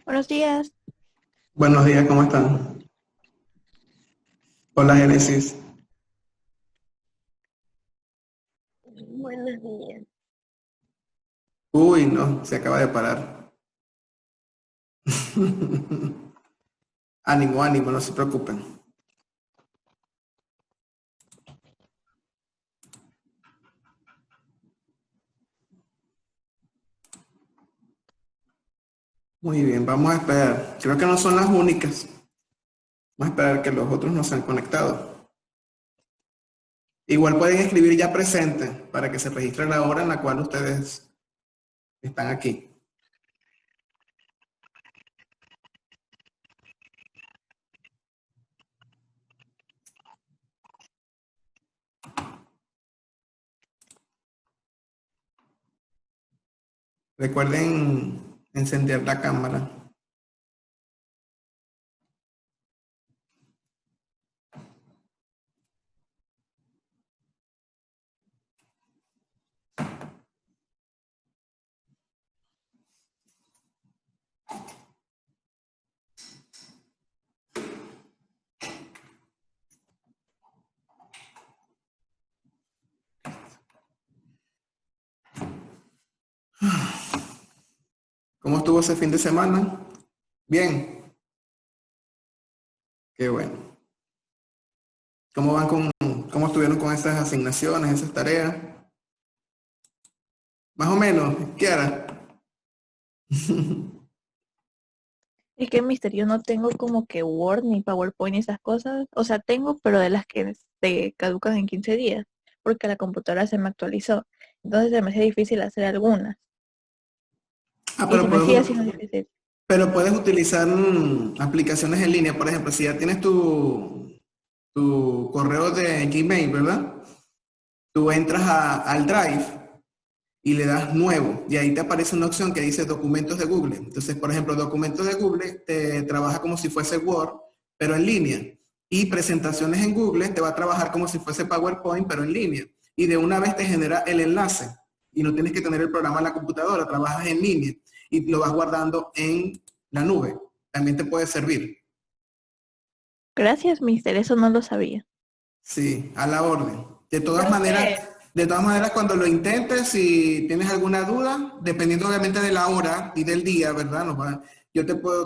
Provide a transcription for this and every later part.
Buenos días. Buenos días, ¿cómo están? Hola, Génesis. Buenos días. Uy, no, se acaba de parar. Ánimo, ánimo, no se preocupen. Muy bien, vamos a esperar. Creo que no son las únicas. Vamos a esperar que los otros no se han conectado. Igual pueden escribir ya presente para que se registre la hora en la cual ustedes están aquí. Recuerden encender la cámara. ¿Cómo estuvo ese fin de semana? Bien. Qué bueno. ¿Cómo estuvieron con esas asignaciones, esas tareas? Más o menos, Kiara. Es que Mister, yo no tengo como que Word ni PowerPoint y esas cosas. O sea, tengo, pero de las que se caducan en 15 días, porque la computadora se me actualizó. Entonces se me hace difícil hacer algunas. Ah, Y se me sigue haciendo difícil. pero puedes utilizar aplicaciones en línea. Por ejemplo, si ya tienes tu correo de Gmail, ¿verdad? Tú entras al Drive y le das nuevo y ahí te aparece una opción que dice documentos de Google. Entonces, por ejemplo, documentos de Google te trabaja como si fuese Word, pero en línea. Y presentaciones en Google te va a trabajar como si fuese PowerPoint, pero en línea. Y de una vez te genera el enlace y no tienes que tener el programa en la computadora, trabajas en línea y lo vas guardando en la nube. También te puede servir. Gracias, Mister, eso no lo sabía. Sí, a la orden. Profe, De todas maneras, cuando lo intentes, si tienes alguna duda, dependiendo obviamente de la hora y del día, ¿verdad?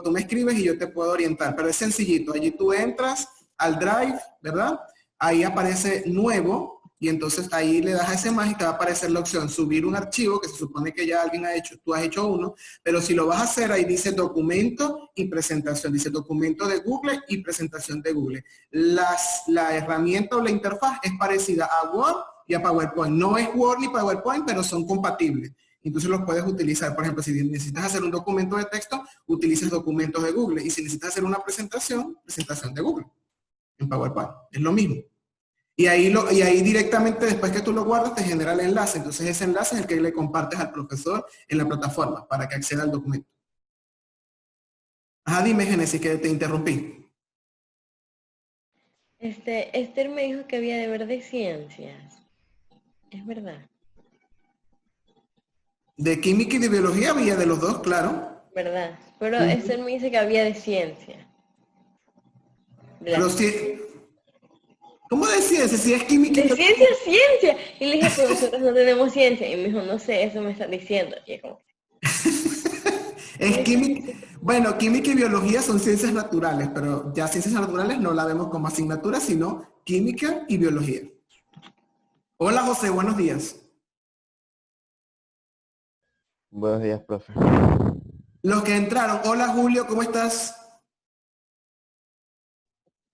Tú me escribes y yo te puedo orientar, pero es sencillito. Allí tú entras al Drive, ¿verdad? Ahí aparece nuevo y entonces ahí le das a ese más y te va a aparecer la opción subir un archivo que se supone que ya alguien ha hecho, tú has hecho uno, pero si lo vas a hacer ahí dice documento y presentación, dice documento de Google y presentación de Google. La herramienta o la interfaz es parecida a Word y a PowerPoint. No es Word ni PowerPoint, pero son compatibles. Entonces los puedes utilizar. Por ejemplo, si necesitas hacer un documento de texto, utilices documentos de Google. Y si necesitas hacer una presentación, presentación de Google en PowerPoint. Es lo mismo. Y ahí directamente, después que tú lo guardas, te genera el enlace. Entonces ese enlace es el que le compartes al profesor en la plataforma para que acceda al documento. Ajá, dime, Génesis, que te interrumpí. Esther me dijo que había deber de ciencias. Es verdad, De química y de biología había de los dos, claro. ¿verdad? Pero Ujú. Esther me dice que había de ciencia. De la Pero ciencia. si, ¿cómo decía ese? Si es química y De biología. ciencia, ciencia. Y le dije, pero nosotros no tenemos ciencia. Y me dijo, no sé, eso me están diciendo. Y es como, Es química. Bueno, química y biología son ciencias naturales, pero ya ciencias naturales no la vemos como asignatura, sino química y biología. Hola José, buenos días. Buenos días, profe. Los que entraron, hola Julio, ¿cómo estás?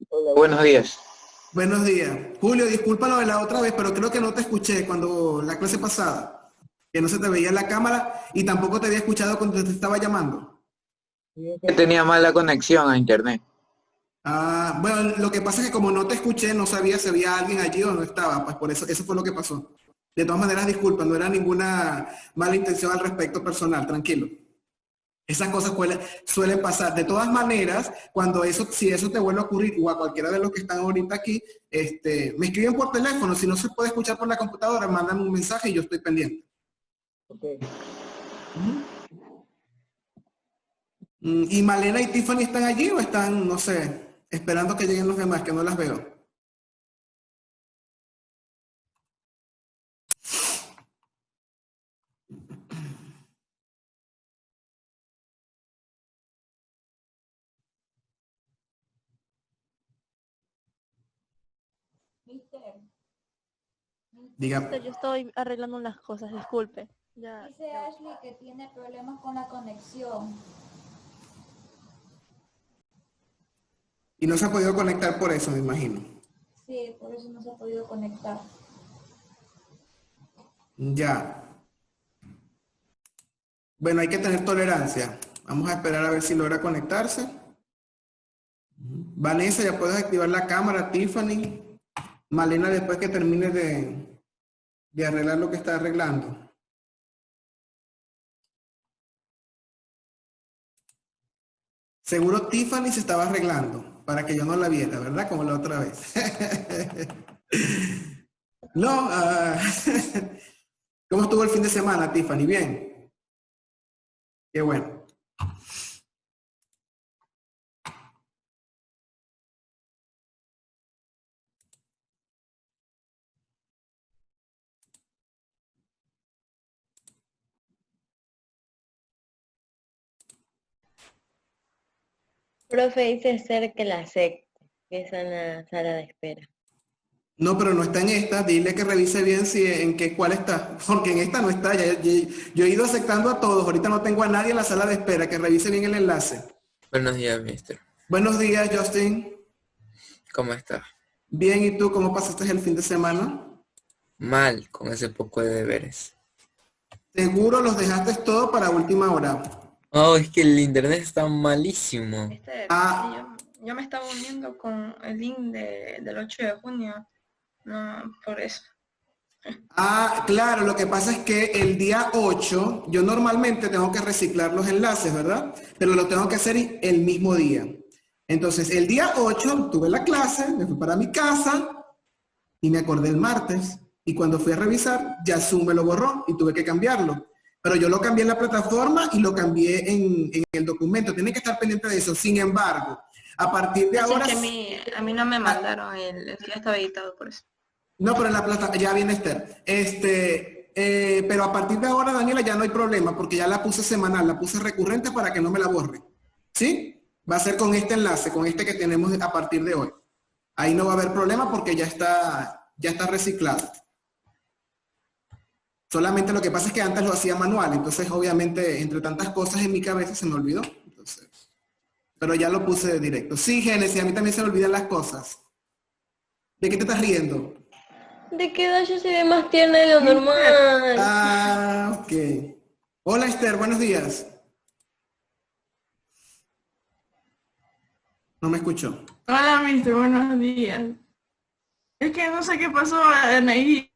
Hola, buenos días. Buenos días. Julio, disculpa lo de la otra vez, pero creo que no te escuché cuando la clase pasada, que no se te veía en la cámara y tampoco te había escuchado cuando te estaba llamando. Que tenía mala conexión a internet. Ah, bueno, lo que pasa es que como no te escuché, no sabía si había alguien allí o no estaba, pues por eso fue lo que pasó. De todas maneras, disculpa, no era ninguna mala intención al respecto personal, tranquilo. Esas cosas suelen pasar. De todas maneras, si eso te vuelve a ocurrir, o a cualquiera de los que están ahorita aquí, me escriben por teléfono. Si no se puede escuchar por la computadora, mándame un mensaje y yo estoy pendiente. Okay. ¿Y Malena y Tiffany están allí o están, no sé, esperando que lleguen los demás, que no las veo? Diga. Yo estoy arreglando unas cosas, disculpe. Ya. Dice Ashley que tiene problemas con la conexión. Y no se ha podido conectar por eso, me imagino. Sí, por eso no se ha podido conectar. Ya. Bueno, hay que tener tolerancia. Vamos a esperar a ver si logra conectarse. Vanessa, ya puedes activar la cámara. Tiffany. Malena, después que termine de arreglar lo que está arreglando. Seguro Tiffany se estaba arreglando para que yo no la viera, ¿verdad? Como la otra vez. No, ¿cómo estuvo el fin de semana, Tiffany? Bien. Qué bueno. Profe, dice Esther que la acepte, que está en la sala de espera. No, pero no está en esta. Dile que revise bien cuál está. Porque en esta no está. Yo he ido aceptando a todos. Ahorita no tengo a nadie en la sala de espera. Que revise bien el enlace. Buenos días, mister. Buenos días, Justin. ¿Cómo está? Bien, ¿y tú cómo pasaste el fin de semana? Mal, con ese poco de deberes. Seguro los dejaste todo para última hora. Oh, es que el internet está malísimo. Yo me estaba uniendo con el link del 8 de junio. No, por eso. Claro, lo que pasa es que el día 8, yo normalmente tengo que reciclar los enlaces, ¿verdad? Pero lo tengo que hacer el mismo día. Entonces, el día 8 tuve la clase, me fui para mi casa y me acordé el martes. Y cuando fui a revisar, ya Zoom me lo borró y tuve que cambiarlo. Pero yo lo cambié en la plataforma y lo cambié en el documento. Tienen que estar pendientes de eso. Sin embargo, a partir de ahora... Que a mí no me mandaron el que ya estaba editado por eso. No, pero en la plataforma, ya viene Esther. Pero a partir de ahora, Daniela, ya no hay problema porque ya la puse semanal, la puse recurrente para que no me la borre. ¿Sí? Va a ser con este enlace, con este que tenemos a partir de hoy. Ahí no va a haber problema porque ya está reciclado. Solamente lo que pasa es que antes lo hacía manual, entonces obviamente entre tantas cosas en mi cabeza se me olvidó. Entonces, pero ya lo puse de directo. Sí, Génesis, a mí también se me olvidan las cosas. ¿De qué te estás riendo? De que Dasha se ve más tierna de lo normal. Ok. Hola Esther, buenos días. No me escuchó. Hola, mister, buenos días. Es que no sé qué pasó, Anaí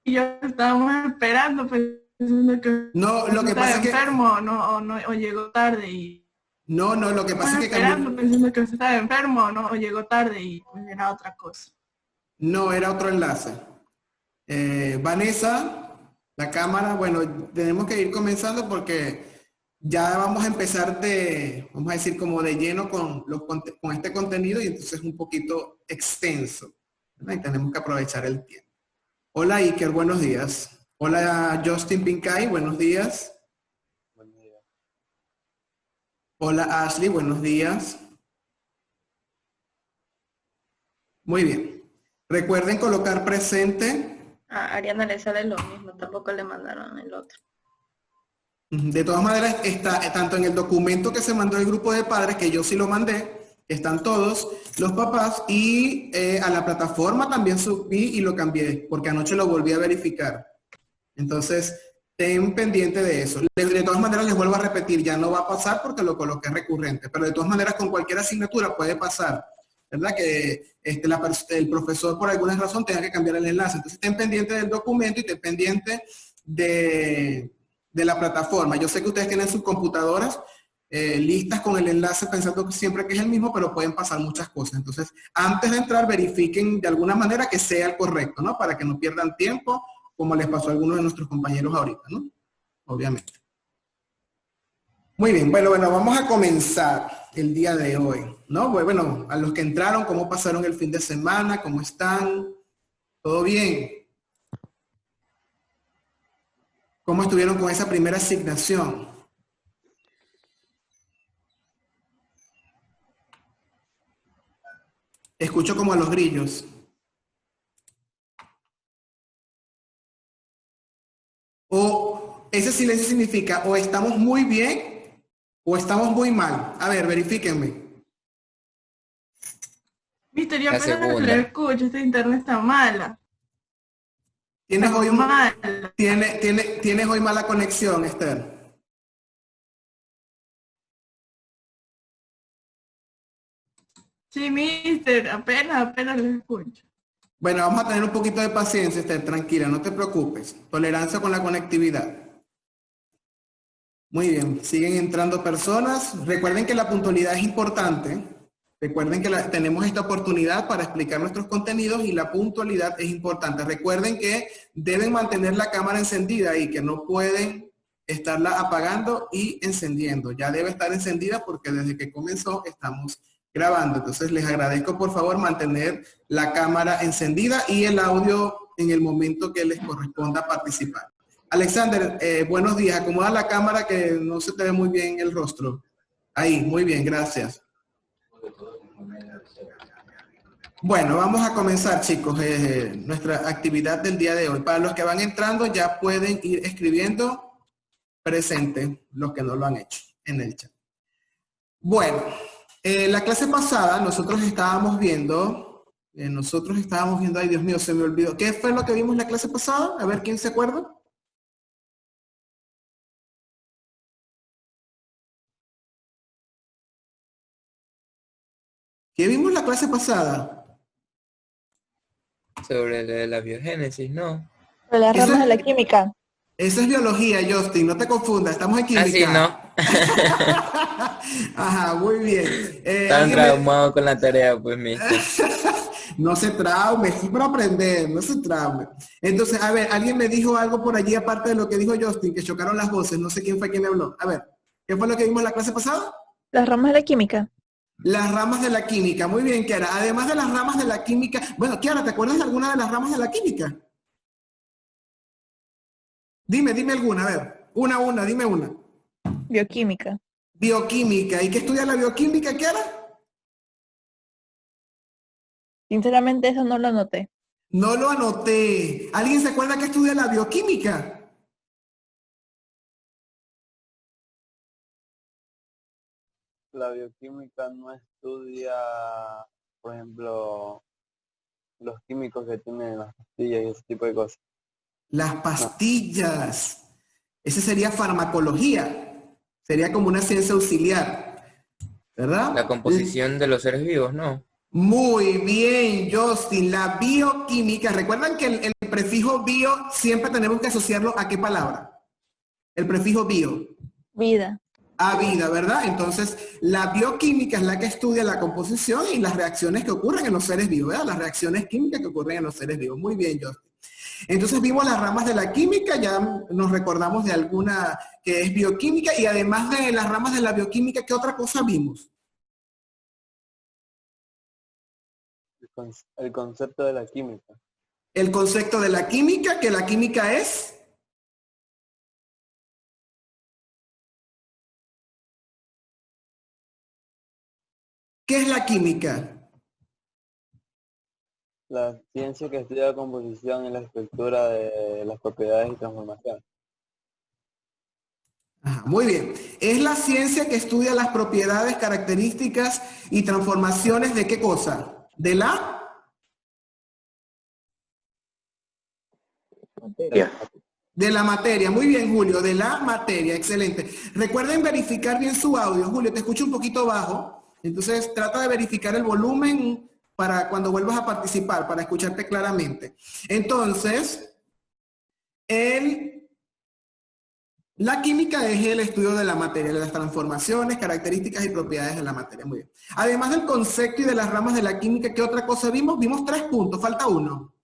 y yo estábamos esperando pensando que no, lo que pasa es que enfermo o llegó tarde y no, lo que pasa es que esperando pensando que estaba enfermo o llegó tarde y pues era otra cosa. No, era otro enlace. Vanessa, la cámara, bueno, tenemos que ir comenzando porque ya vamos a empezar vamos a decir, como de lleno con este contenido y entonces es un poquito extenso, ¿verdad? Y tenemos que aprovechar el tiempo. Hola Iker, buenos días. Hola Justin Pincay, buenos días. Buen día. Hola Ashley, buenos días. Muy bien. Recuerden colocar presente. A Ariana le sale lo mismo, tampoco le mandaron el otro. De todas maneras, está tanto en el documento que se mandó el grupo de padres, que yo sí lo mandé, están todos los papás, y a la plataforma también subí y lo cambié, porque anoche lo volví a verificar. Entonces, ten pendiente de eso. De todas maneras, les vuelvo a repetir, ya no va a pasar porque lo coloqué recurrente, pero de todas maneras, con cualquier asignatura puede pasar. ¿verdad? Que el profesor por alguna razón tenga que cambiar el enlace. Entonces estén pendientes del documento y estén pendientes de la plataforma. Yo sé que ustedes tienen sus computadoras listas con el enlace pensando que siempre que es el mismo, pero pueden pasar muchas cosas. Entonces, antes de entrar, verifiquen de alguna manera que sea el correcto, ¿no? Para que no pierdan tiempo, como les pasó a algunos de nuestros compañeros ahorita, ¿no? Obviamente. Muy bien, bueno, vamos a comenzar el día de hoy, ¿no? Bueno, a los que entraron, ¿cómo pasaron el fin de semana? ¿Cómo están? ¿Todo bien? ¿Cómo estuvieron con esa primera asignación? Escucho como a los grillos. O ese silencio significa o estamos muy bien o estamos muy mal. A ver, verifíquenme. Mister, yo La apenas segunda. le escucho, esta internet está mala. ¿Tienes hoy, Mala. ¿Tienes hoy mala conexión, Esther? Sí, mister, apenas le escucho. Bueno, vamos a tener un poquito de paciencia, Esther, tranquila, no te preocupes. Tolerancia con la conectividad. Muy bien, siguen entrando personas. Recuerden que la puntualidad es importante. Recuerden que tenemos esta oportunidad para explicar nuestros contenidos y la puntualidad es importante. Recuerden que deben mantener la cámara encendida y que no pueden estarla apagando y encendiendo. Ya debe estar encendida porque desde que comenzó estamos grabando. Entonces les agradezco por favor mantener la cámara encendida y el audio en el momento que les corresponda participar. Alexander, buenos días. Acomoda la cámara que no se te ve muy bien el rostro. Ahí, muy bien, gracias. Bueno, vamos a comenzar, chicos, nuestra actividad del día de hoy. Para los que van entrando ya pueden ir escribiendo presente los que no lo han hecho en el chat. Bueno, la clase pasada nosotros estábamos viendo, ay Dios mío, se me olvidó. ¿Qué fue lo que vimos la clase pasada? A ver, ¿quién se acuerda? ¿Qué vimos la clase pasada? Sobre la biogénesis, ¿no? Pero las Eso ramas es- de la química. Eso es biología, Justin, no te confundas, estamos en química. Así, ¿no? Ajá, muy bien. Tan ¿Alguien me- traumado con la tarea, pues, mister. No se traume, sí para aprender, no se traume. Entonces, a ver, alguien me dijo algo por allí aparte de lo que dijo Justin, que chocaron las voces, no sé quién fue quien me habló. A ver, ¿qué fue lo que vimos en la clase pasada? Las ramas de la química. Las ramas de la química, muy bien, Kiara. Además de las ramas de la química, bueno, Kiara, ¿te acuerdas de alguna de las ramas de la química? Dime alguna, a ver, una, dime una. Bioquímica. Bioquímica, ¿y qué estudia la bioquímica, Kiara? Sinceramente eso no lo anoté. No lo anoté. ¿Alguien se acuerda que estudia la bioquímica? La bioquímica no estudia, por ejemplo, los químicos que tienen las pastillas y ese tipo de cosas. Las pastillas. Ese sería farmacología. Sería como una ciencia auxiliar. ¿Verdad? La composición de los seres vivos, ¿no? Muy bien, Justin. La bioquímica. ¿Recuerdan que el prefijo bio siempre tenemos que asociarlo a qué palabra? El prefijo bio. Vida. A vida, ¿verdad? Entonces, la bioquímica es la que estudia la composición y las reacciones que ocurren en los seres vivos, ¿verdad? Las reacciones químicas que ocurren en los seres vivos. Muy bien, Justin. Entonces vimos las ramas de la química, ya nos recordamos de alguna que es bioquímica y además de las ramas de la bioquímica, ¿qué otra cosa vimos? El concepto de la química. El concepto de la química, que la química es... ¿Qué es la química? La ciencia que estudia la composición y la estructura de las propiedades y transformación. Ajá, muy bien. Es la ciencia que estudia las propiedades, características y transformaciones de qué cosa? De la... De la materia. Muy bien, Julio. De la materia. Excelente. Recuerden verificar bien su audio. Julio, te escucho un poquito bajo. Entonces, trata de verificar el volumen para cuando vuelvas a participar, para escucharte claramente. Entonces, la química es el estudio de la materia, de las transformaciones, características y propiedades de la materia. Muy bien. Además del concepto y de las ramas de la química, ¿qué otra cosa vimos? Vimos 3 puntos, falta uno.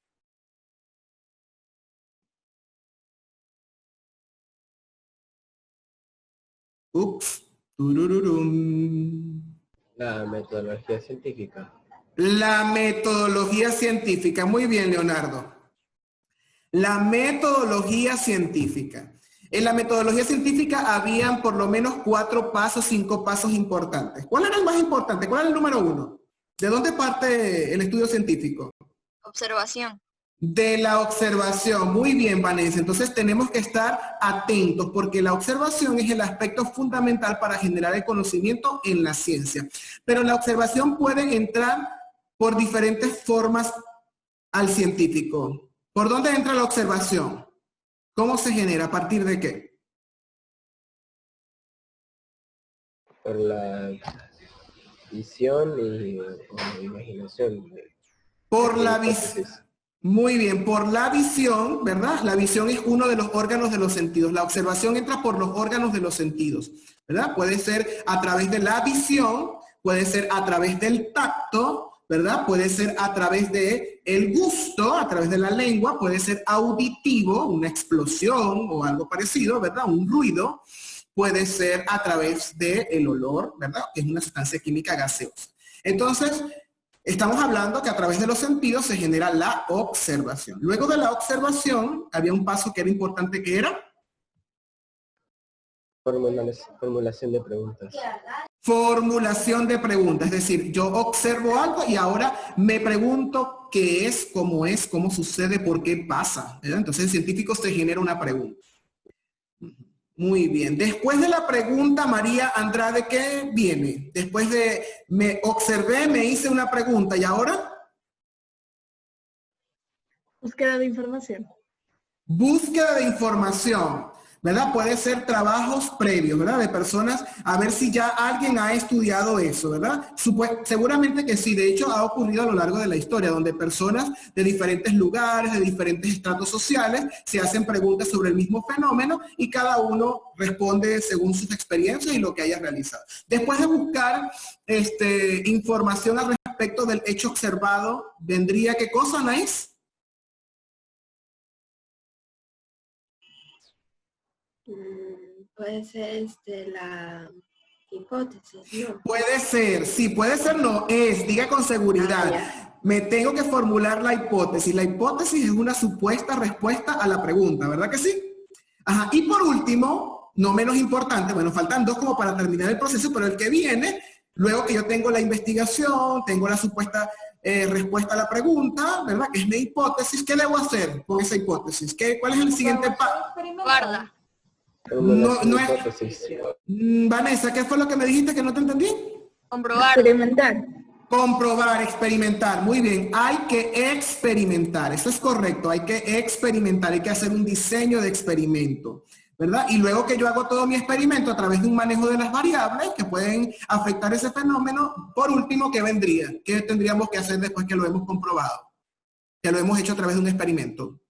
Ups. Turururum. La metodología científica. La metodología científica. Muy bien, Leonardo. La metodología científica. En la metodología científica habían por lo menos 4 pasos, 5 pasos importantes. ¿Cuál era el más importante? ¿Cuál era el número 1? ¿De dónde parte el estudio científico? Observación. De la observación. Muy bien, Vanessa. Entonces tenemos que estar atentos porque la observación es el aspecto fundamental para generar el conocimiento en la ciencia. Pero la observación puede entrar por diferentes formas al científico. ¿Por dónde entra la observación? ¿Cómo se genera? ¿A partir de qué? Por la visión y imaginación. Por la visión. Muy bien, por la visión, ¿verdad? La visión es uno de los órganos de los sentidos. La observación entra por los órganos de los sentidos, ¿verdad? Puede ser a través de la visión, puede ser a través del tacto, ¿verdad? Puede ser a través de el gusto, a través de la lengua, puede ser auditivo, una explosión o algo parecido, ¿verdad? Un ruido. Puede ser a través del olor, ¿verdad? Que es una sustancia química gaseosa. Entonces, estamos hablando que a través de los sentidos se genera la observación. Luego de la observación, había un paso que era importante, que era formulación de preguntas. Formulación de preguntas, es decir, yo observo algo y ahora me pregunto qué es, cómo sucede, por qué pasa, ¿verdad? Entonces el científico se genera una pregunta. Muy bien. Después de la pregunta, María Andrade, ¿qué viene? Después de me observé, me hice una pregunta, ¿y ahora? Búsqueda de información. Búsqueda de información, ¿verdad? Puede ser trabajos previos, ¿verdad? De personas, a ver si ya alguien ha estudiado eso, ¿verdad? Seguramente que sí, de hecho ha ocurrido a lo largo de la historia, donde personas de diferentes lugares, de diferentes estratos sociales, se hacen preguntas sobre el mismo fenómeno y cada uno responde según sus experiencias y lo que haya realizado. Después de buscar información al respecto del hecho observado, ¿vendría qué cosa, Anaís? Puede ser la hipótesis, ¿no? Puede ser, sí, puede ser, no es, diga con seguridad. Me tengo que formular la hipótesis. La hipótesis es una supuesta respuesta a la pregunta, ¿verdad que sí? Ajá. Y por último, no menos importante, bueno, faltan 2 como para terminar el proceso, pero el que viene, luego que yo tengo la investigación, tengo la supuesta respuesta a la pregunta, ¿verdad? Que es mi hipótesis, ¿qué debo hacer con esa hipótesis? ¿Cuál es el siguiente paso? Guarda. No es... Vanessa, ¿qué fue lo que me dijiste que no te entendí? Comprobar. Experimentar. Comprobar, experimentar. Muy bien, hay que experimentar. Eso es correcto, hay que experimentar, hay que hacer un diseño de experimento, ¿verdad? Y luego que yo hago todo mi experimento a través de un manejo de las variables que pueden afectar ese fenómeno, por último, ¿qué vendría? ¿Qué tendríamos que hacer después que lo hemos comprobado? Que lo hemos hecho a través de un experimento.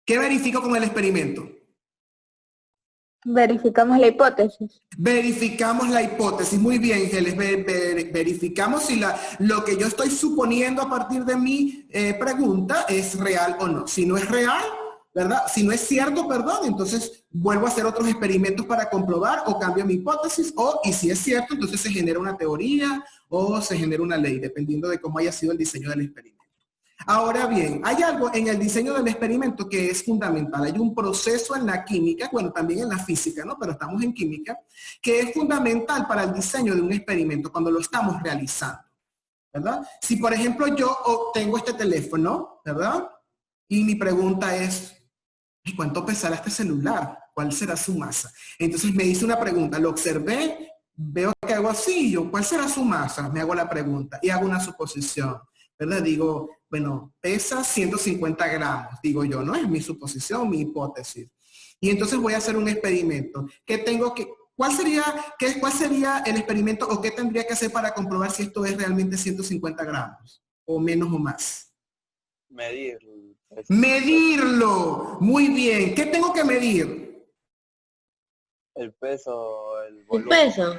¿Qué verifico con el experimento? Verificamos la hipótesis. Verificamos la hipótesis. Muy bien, Geles. Verificamos si lo que yo estoy suponiendo a partir de mi pregunta es real o no. Si no es real, ¿verdad? Si no es cierto, perdón, entonces vuelvo a hacer otros experimentos para comprobar o cambio mi hipótesis y si es cierto, entonces se genera una teoría o se genera una ley, dependiendo de cómo haya sido el diseño del experimento. Ahora bien, hay algo en el diseño del experimento que es fundamental. Hay un proceso en la química, bueno, también en la física, ¿no? Pero estamos en química, que es fundamental para el diseño de un experimento cuando lo estamos realizando, ¿verdad? Si, por ejemplo, yo tengo este teléfono, ¿verdad? Y mi pregunta es, ¿cuánto pesará este celular? ¿Cuál será su masa? Entonces me hice una pregunta, lo observé, veo que hago así, yo, ¿cuál será su masa? Me hago la pregunta y hago una suposición, ¿verdad? Digo, bueno, pesa 150 gramos, digo yo, ¿no? Es mi suposición, mi hipótesis. Y entonces voy a hacer un experimento. ¿Qué tengo que, ¿Cuál sería el experimento o qué tendría que hacer para comprobar si esto es realmente 150 gramos? O menos o más. Medir. Medirlo. Muy bien. ¿Qué tengo que medir? El peso, el El volumen. peso.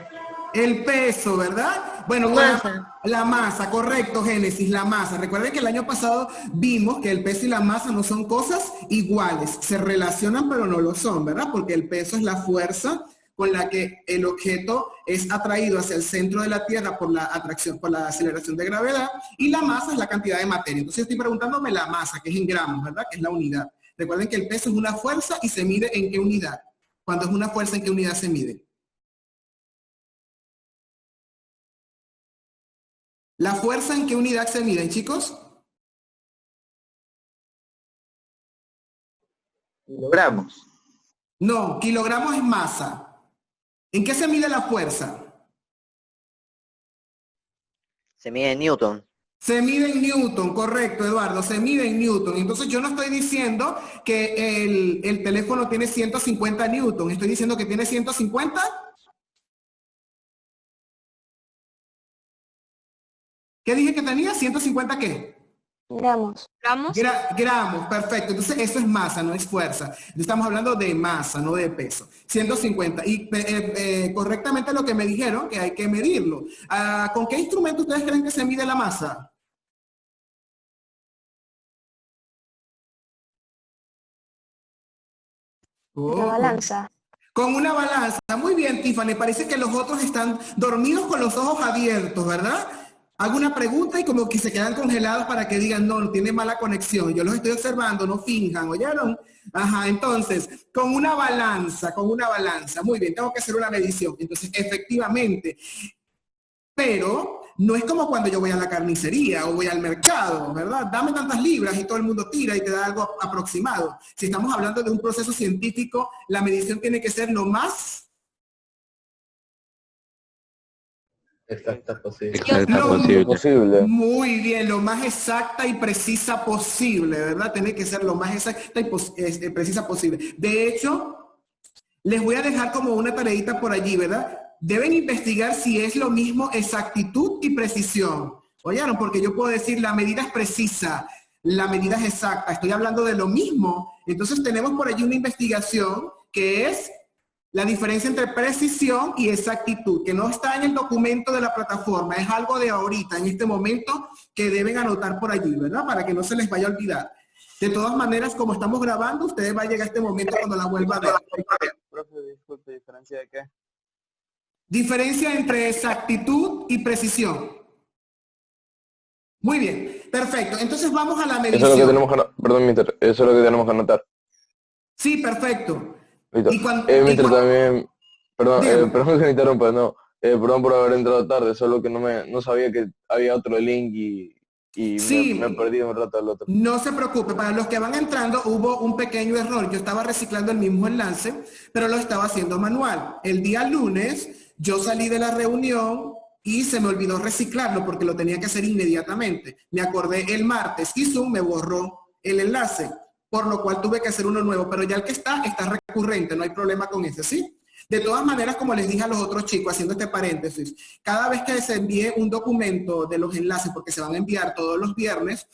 El peso, ¿verdad? Bueno, Masa. la masa, correcto, Génesis, la masa. Recuerden que el año pasado vimos que el peso y la masa no son cosas iguales. Se relacionan, pero no lo son, ¿verdad? Porque el peso es la fuerza con la que el objeto es atraído hacia el centro de la Tierra por la atracción, por la aceleración de gravedad, y la masa es la cantidad de materia. Entonces estoy preguntándome la masa, que es en gramos, ¿verdad? Que es la unidad. Recuerden que el peso es una fuerza y se mide en qué unidad. Cuando es una fuerza, ¿en qué unidad se mide? ¿La fuerza en qué unidad se mide, chicos? Kilogramos. No, kilogramos es masa. ¿En qué se mide la fuerza? Se mide en Newton. Se mide en Newton, correcto, Eduardo, se mide en Newton. Entonces yo no estoy diciendo que el teléfono tiene 150 Newton, estoy diciendo que tiene 150. ¿Qué dije que tenía? ¿150 qué? Gramos. ¿Gramos? Gramos, perfecto. Entonces eso es masa, no es fuerza. Estamos hablando de masa, no de peso. 150. Y correctamente lo que me dijeron, que hay que medirlo. ¿Con qué instrumento ustedes creen que se mide la masa? Una balanza. Con una balanza. Muy bien, Tiffany. Parece que los otros están dormidos con los ojos abiertos, ¿verdad? Hago una pregunta y como que se quedan congelados para que digan, no, tiene mala conexión. Yo los estoy observando, no finjan, ¿oyeron? Ajá, entonces, con una balanza. Muy bien, tengo que hacer una medición. Entonces, efectivamente. Pero no es como cuando yo voy a la carnicería o voy al mercado, ¿verdad? Dame tantas libras y todo el mundo tira y te da algo aproximado. Si estamos hablando de un proceso científico, la medición tiene que ser lo más... Exacta posible. Posible. Muy bien, lo más exacta y precisa posible, ¿verdad? Tiene que ser lo más exacta y precisa posible. De hecho, les voy a dejar como una tareita por allí, ¿verdad? Deben investigar si es lo mismo exactitud y precisión. ¿Oyeron? Porque yo puedo decir la medida es precisa, la medida es exacta. Estoy hablando de lo mismo. Entonces tenemos por allí una investigación que es la diferencia entre precisión y exactitud, que no está en el documento de la plataforma, es algo de ahorita, en este momento, que deben anotar por allí, ¿verdad? Para que no se les vaya a olvidar. De todas maneras, como estamos grabando, ustedes va a llegar este momento cuando la vuelva a ver. Profe, disculpe, ¿diferencia de qué? Diferencia entre exactitud y precisión. Muy bien, perfecto. Entonces vamos a la medición. Eso es lo que tenemos que, perdón, mister, eso es lo que tenemos que anotar. Sí, perfecto. Mister, también, perdón, perdón que me interrumpa, no, perdón por haber entrado tarde, solo que no sabía que había otro link y sí, me perdí un rato al otro. No se preocupe, para los que van entrando hubo un pequeño error. Yo estaba reciclando el mismo enlace, pero lo estaba haciendo manual. El día lunes yo salí de la reunión y se me olvidó reciclarlo porque lo tenía que hacer inmediatamente. Me acordé el martes y Zoom me borró el enlace, por lo cual tuve que hacer uno nuevo, pero ya el que está recurrente, no hay problema con ese, ¿sí? De todas maneras, como les dije a los otros chicos, haciendo este paréntesis, cada vez que se envíe un documento de los enlaces, porque se van a enviar todos los viernes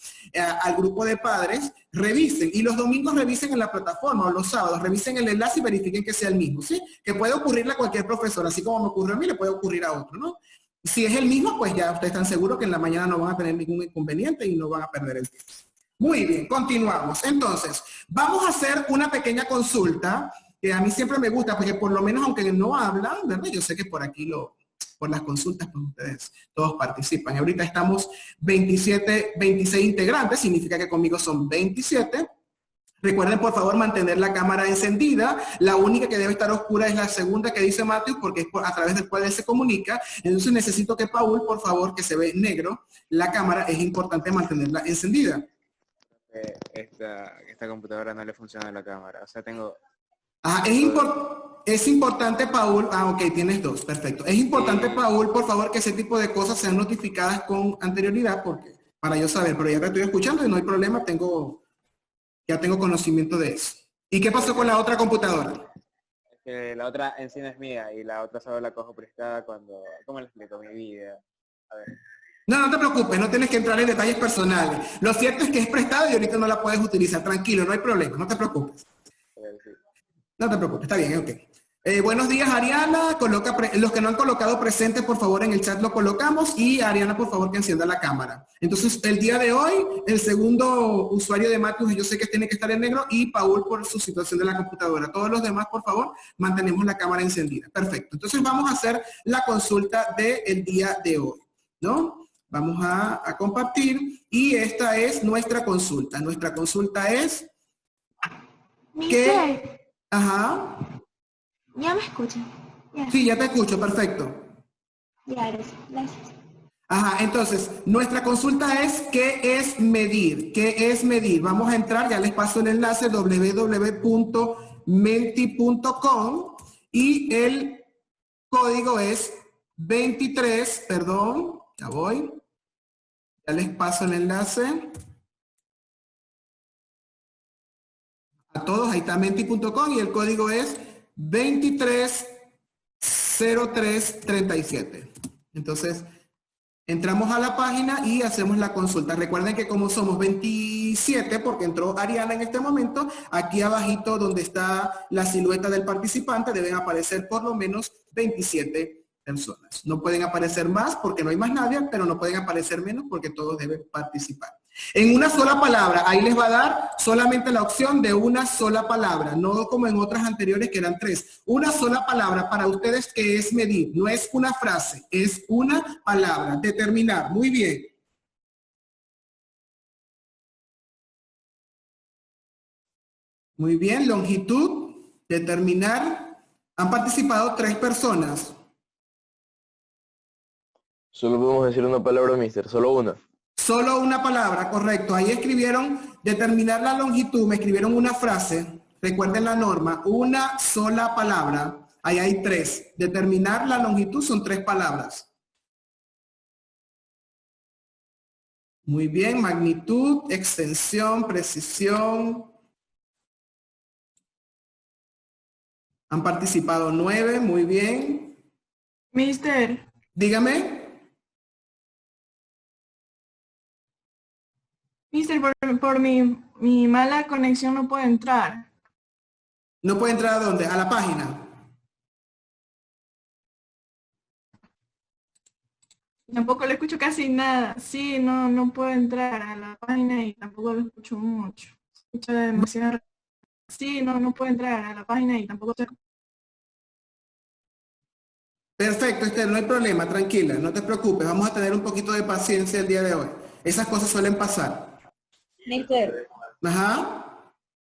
al grupo de padres, revisen, y los domingos revisen en la plataforma, o los sábados, revisen el enlace y verifiquen que sea el mismo, ¿sí? Que puede ocurrirle a cualquier profesor, así como me ocurrió a mí, le puede ocurrir a otro, ¿no? Si es el mismo, pues ya ustedes están seguros que en la mañana no van a tener ningún inconveniente y no van a perder el tiempo. Muy bien, continuamos. Entonces, vamos a hacer una pequeña consulta que a mí siempre me gusta, porque por lo menos aunque no hablan, ¿verdad? Yo sé que por aquí, por las consultas, pues ustedes todos participan. Y ahorita estamos 26 integrantes, significa que conmigo son 27. Recuerden, por favor, mantener la cámara encendida. La única que debe estar oscura es la segunda que dice Matthew, porque es a través del cual él se comunica. Entonces necesito que Paul, por favor, que se ve negro, la cámara, es importante mantenerla encendida. Esta computadora no le funciona la cámara, o sea, tengo... Es importante, Paul, ok, tienes dos, perfecto. Es importante, Paul, por favor, que ese tipo de cosas sean notificadas con anterioridad, porque para yo saber, pero ya te estoy escuchando y no hay problema, ya tengo conocimiento de eso. ¿Y qué pasó con la otra computadora? Que la otra en sí no es mía y la otra solo la cojo prestada cuando... ¿Cómo le explico mi vida? A ver. No, no te preocupes, no tienes que entrar en detalles personales. Lo cierto es que es prestada y ahorita no la puedes utilizar. Tranquilo, no hay problema, no te preocupes. No te preocupes, está bien, ok. Buenos días, Ariana. Coloca los que no han colocado presente, por favor, en el chat lo colocamos. Y Ariana, por favor, que encienda la cámara. Entonces, el día de hoy, el segundo usuario de Matthews, yo sé que tiene que estar en negro, y Paul por su situación de la computadora. Todos los demás, por favor, mantenemos la cámara encendida. Perfecto. Entonces, vamos a hacer la consulta del día de hoy, ¿no? Vamos a compartir. Y esta es nuestra consulta. Nuestra consulta es... Mister, Ajá. ¿ya me escuchan? Ya. Sí, ya te escucho, perfecto. Ya, gracias. Ajá, entonces, nuestra consulta es, ¿qué es medir? ¿Qué es medir? Vamos a entrar, ya les paso el enlace, www.menti.com, y el código es 23, perdón, ya voy. Ya les paso el enlace. A todos, ahí está menti.com y el código es 230337. Entonces, entramos a la página y hacemos la consulta. Recuerden que como somos 27, porque entró Ariana en este momento, aquí abajito donde está la silueta del participante deben aparecer por lo menos 27 personas. No pueden aparecer más porque no hay más nadie, pero no pueden aparecer menos porque todos deben participar. En una sola palabra, ahí les va a dar solamente la opción de una sola palabra, no como en otras anteriores que eran 3. Una sola palabra para ustedes que es medir, no es una frase, es una palabra. Determinar, muy bien. Muy bien, longitud, determinar. Han participado 3 personas. Solo podemos decir una palabra, mister, solo una. Solo una palabra, correcto. Ahí escribieron determinar la longitud, me escribieron una frase. Recuerden la norma, una sola palabra. Ahí hay 3. Determinar la longitud son 3 palabras. Muy bien, magnitud, extensión, precisión. Han participado 9, muy bien. Mister. Dígame. Mister, por mi mala conexión no puedo entrar. ¿No puede entrar a dónde? ¿A la página? Tampoco le escucho casi nada. Sí, no puedo entrar a la página y tampoco lo escucho mucho. Escucho demasiado. Sí, no puedo entrar a la página y tampoco... Perfecto, Esther, no hay problema, tranquila, no te preocupes. Vamos a tener un poquito de paciencia el día de hoy. Esas cosas suelen pasar. Mister, Ajá.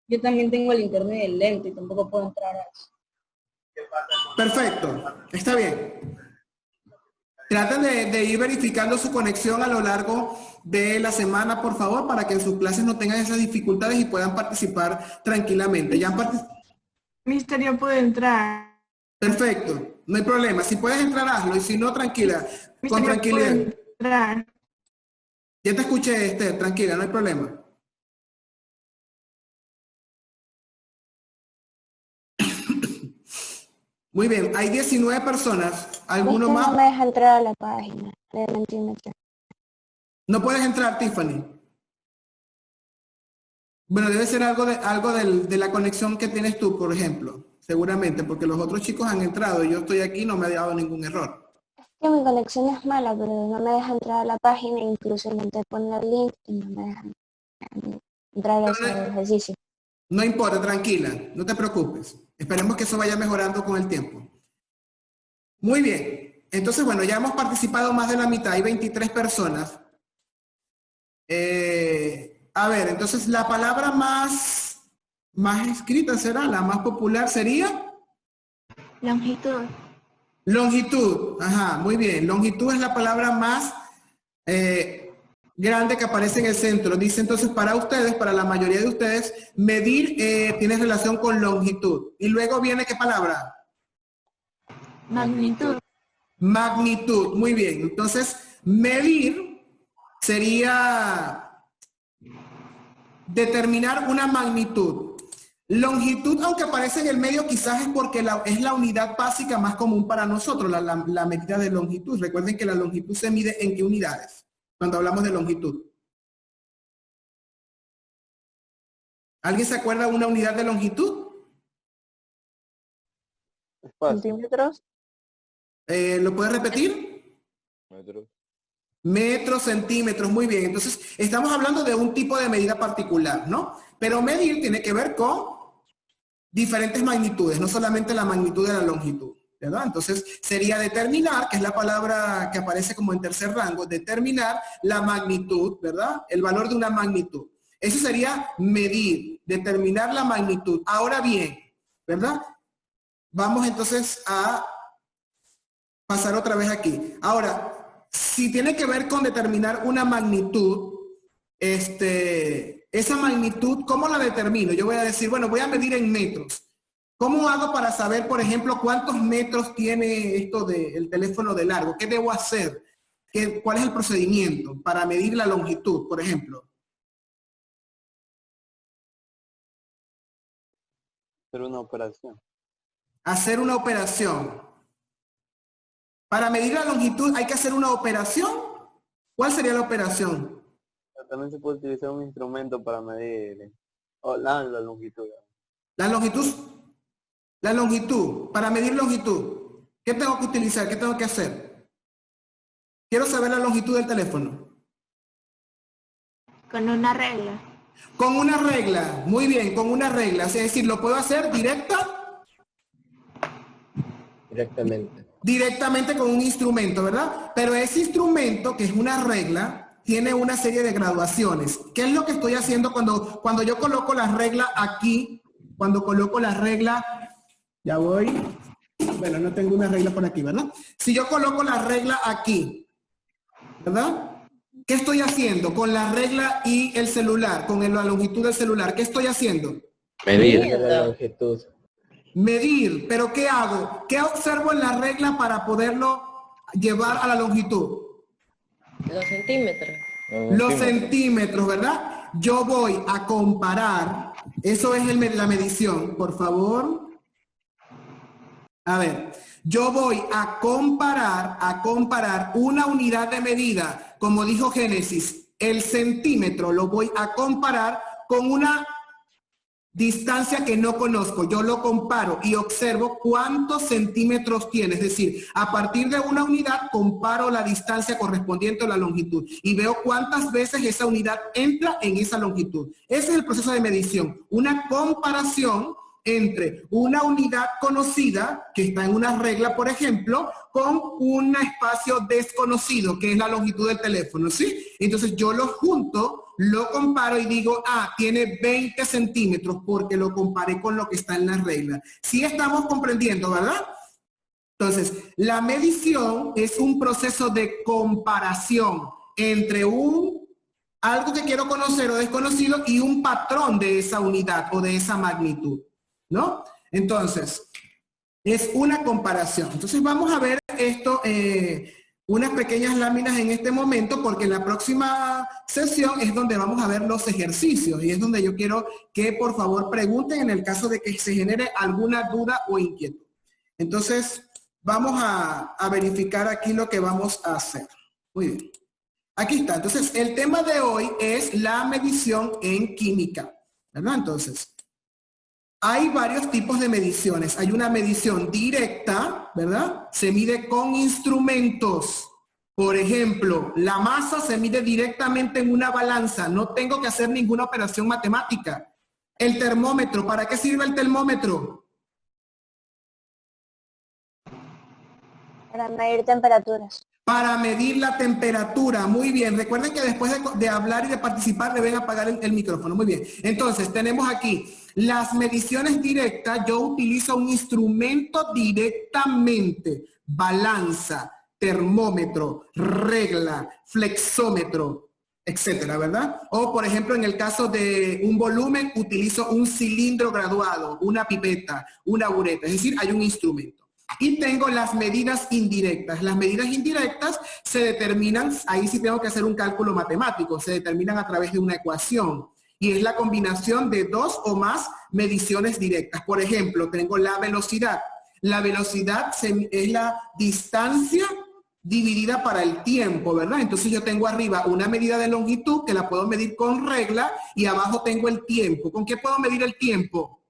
yo también tengo el internet lento y tampoco puedo entrar a eso. Perfecto, está bien. Traten de ir verificando su conexión a lo largo de la semana, por favor, para que en sus clases no tengan esas dificultades y puedan participar tranquilamente. ¿Ya han participado? Mister, yo puedo entrar. Perfecto, no hay problema. Si puedes entrar, hazlo, y si no, tranquila, Mister, con tranquilidad. Yo puedo entrar. Ya te escuché, Esther, tranquila, no hay problema. Muy bien, hay 19 personas. ¿Alguno más? No me deja entrar a la página de Mentimeter. No puedes entrar, Tiffany. Bueno, debe ser algo de la conexión que tienes tú, por ejemplo. Seguramente, porque los otros chicos han entrado y yo estoy aquí y no me ha dado ningún error. Es que mi conexión es mala, pero no me deja entrar a la página, incluso intenté poner el link y no me deja entrar a ese ejercicio. No importa, tranquila, no te preocupes. Esperemos que eso vaya mejorando con el tiempo. Muy bien. Entonces, bueno, ya hemos participado más de la mitad. Hay 23 personas. A ver, entonces la palabra más escrita será, la más popular sería... Longitud. Longitud. Ajá, muy bien. Longitud es la palabra más grande que aparece en el centro. Dice entonces para ustedes, para la mayoría de ustedes, medir tiene relación con longitud. Y luego viene ¿qué palabra? Magnitud. Magnitud, muy bien. Entonces, medir sería determinar una magnitud. Longitud, aunque aparece en el medio, quizás es porque es la unidad básica más común para nosotros, la medida de longitud. Recuerden que la longitud se mide en qué unidades, cuando hablamos de longitud. ¿Alguien se acuerda de una unidad de longitud? ¿Centímetros? ¿Lo puedes repetir? Metros. Metros, centímetros, muy bien. Entonces, estamos hablando de un tipo de medida particular, ¿no? Pero medir tiene que ver con diferentes magnitudes, no solamente la magnitud de la longitud, ¿verdad? Entonces, sería determinar, que es la palabra que aparece como en tercer rango, determinar la magnitud, ¿verdad? El valor de una magnitud. Eso sería medir, determinar la magnitud. Ahora bien, ¿verdad? Vamos entonces a pasar otra vez aquí. Ahora, si tiene que ver con determinar una magnitud, esa magnitud, ¿cómo la determino? Yo voy a decir, bueno, voy a medir en metros. ¿Cómo hago para saber, por ejemplo, cuántos metros tiene esto del teléfono de largo? ¿Qué debo hacer? ¿Cuál es el procedimiento para medir la longitud, por ejemplo? Hacer una operación. Hacer una operación. Para medir la longitud hay que hacer una operación. ¿Cuál sería la operación? También se puede utilizar un instrumento para medir la longitud. La longitud, para medir longitud. ¿Qué tengo que utilizar? ¿Qué tengo que hacer? Quiero saber la longitud del teléfono. Con una regla. Con una regla, muy bien, con una regla. Es decir, ¿lo puedo hacer Directamente. Directamente con un instrumento, ¿verdad? Pero ese instrumento, que es una regla, tiene una serie de graduaciones. ¿Qué es lo que estoy haciendo cuando yo coloco la regla aquí? Cuando coloco la regla, ya voy. Bueno, no tengo una regla por aquí, ¿verdad? Si yo coloco la regla aquí, ¿verdad? ¿Qué estoy haciendo con la regla y el celular, con la longitud del celular? ¿Qué estoy haciendo? Medir la longitud. Medir, pero ¿qué hago? ¿Qué observo en la regla para poderlo llevar a la longitud? Los centímetros. Los centímetros, ¿verdad? Yo voy a comparar, eso es la medición, por favor. A ver, yo voy a comparar una unidad de medida, como dijo Génesis, el centímetro lo voy a comparar con una distancia que no conozco. Yo lo comparo y observo cuántos centímetros tiene. Es decir, a partir de una unidad comparo la distancia correspondiente a la longitud y veo cuántas veces esa unidad entra en esa longitud. Ese es el proceso de medición. Una comparación entre una unidad conocida, que está en una regla, por ejemplo, con un espacio desconocido, que es la longitud del teléfono, ¿sí? Entonces yo los junto, lo comparo y digo, tiene 20 centímetros porque lo comparé con lo que está en la regla. Sí estamos comprendiendo, ¿verdad? Entonces, la medición es un proceso de comparación entre algo que quiero conocer o desconocido y un patrón de esa unidad o de esa magnitud, ¿no? Entonces, es una comparación. Entonces, vamos a ver esto, unas pequeñas láminas en este momento, porque en la próxima sesión es donde vamos a ver los ejercicios y es donde yo quiero que por favor pregunten en el caso de que se genere alguna duda o inquietud. Entonces, vamos a verificar aquí lo que vamos a hacer. Muy bien. Aquí está. Entonces, el tema de hoy es la medición en química, ¿verdad? Entonces, hay varios tipos de mediciones. Hay una medición directa, ¿verdad? Se mide con instrumentos. Por ejemplo, la masa se mide directamente en una balanza. No tengo que hacer ninguna operación matemática. El termómetro, ¿para qué sirve el termómetro? Para medir temperaturas. Para medir la temperatura. Muy bien. Recuerden que después de hablar y de participar deben apagar el micrófono. Muy bien. Entonces, tenemos aquí las mediciones directas. Yo utilizo un instrumento directamente. Balanza, termómetro, regla, flexómetro, etcétera, ¿verdad? O, por ejemplo, en el caso de un volumen, utilizo un cilindro graduado, una pipeta, una bureta. Es decir, hay un instrumento. Y tengo las medidas indirectas. Las medidas indirectas se determinan, ahí sí tengo que hacer un cálculo matemático, se determinan a través de una ecuación. y es la combinación de dos o más mediciones directas. Por ejemplo, tengo la velocidad. La velocidad es la distancia dividida para el tiempo, ¿verdad? Entonces yo tengo arriba una medida de longitud que la puedo medir con regla y abajo tengo el tiempo. ¿Con qué puedo medir el tiempo?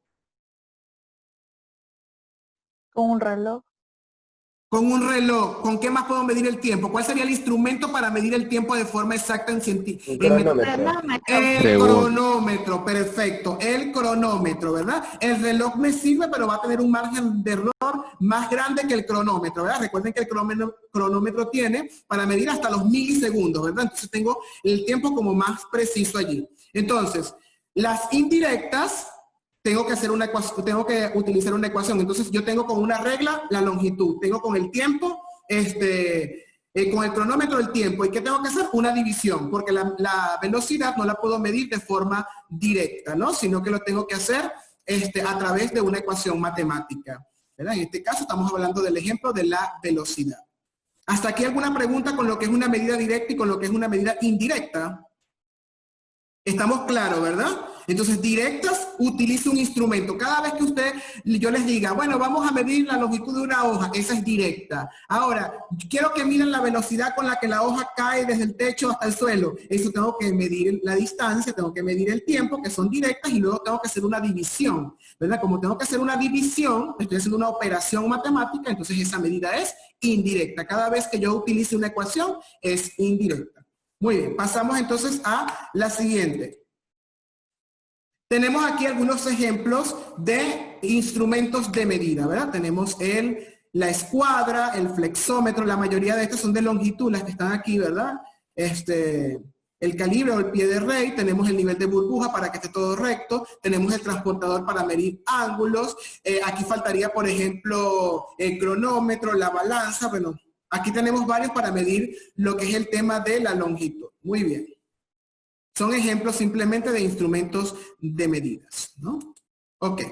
Con un reloj. Con un reloj. ¿Con qué más puedo medir el tiempo? ¿Cuál sería el instrumento para medir el tiempo de forma exacta en Un cronómetro. El cronómetro, perfecto. El cronómetro, ¿verdad? El reloj me sirve, pero va a tener un margen de error más grande que el cronómetro, ¿verdad? Recuerden que el cronómetro tiene para medir hasta los milisegundos, ¿verdad? Entonces tengo el tiempo como más preciso allí. Entonces, las indirectas, tengo que hacer una ecuación, tengo que utilizar una ecuación. Entonces yo tengo con una regla la longitud, tengo con el tiempo, con el cronómetro el tiempo. ¿Y qué tengo que hacer? Una división, porque la velocidad no la puedo medir de forma directa, ¿no? Sino que lo tengo que hacer a través de una ecuación matemática, ¿verdad? En este caso estamos hablando del ejemplo de la velocidad. ¿Hasta aquí alguna pregunta con lo que es una medida directa y con lo que es una medida indirecta? Estamos claros, ¿verdad? Entonces, directas, utiliza un instrumento. Cada vez que yo les diga, bueno, vamos a medir la longitud de una hoja, esa es directa. Ahora, quiero que miren la velocidad con la que la hoja cae desde el techo hasta el suelo. Eso tengo que medir la distancia, tengo que medir el tiempo, que son directas, y luego tengo que hacer una división, ¿verdad? Como tengo que hacer una división, estoy haciendo una operación matemática, entonces esa medida es indirecta. Cada vez que yo utilice una ecuación, es indirecta. Muy bien, pasamos entonces a la siguiente. Tenemos aquí algunos ejemplos de instrumentos de medida, ¿verdad? Tenemos la escuadra, el flexómetro, la mayoría de estas son de longitud, las que están aquí, ¿verdad? El calibre o el pie de rey, tenemos el nivel de burbuja para que esté todo recto, tenemos el transportador para medir ángulos, aquí faltaría, por ejemplo, el cronómetro, la balanza, bueno, aquí tenemos varios para medir lo que es el tema de la longitud. Muy bien. Son ejemplos simplemente de instrumentos de medidas, ¿no? Ok.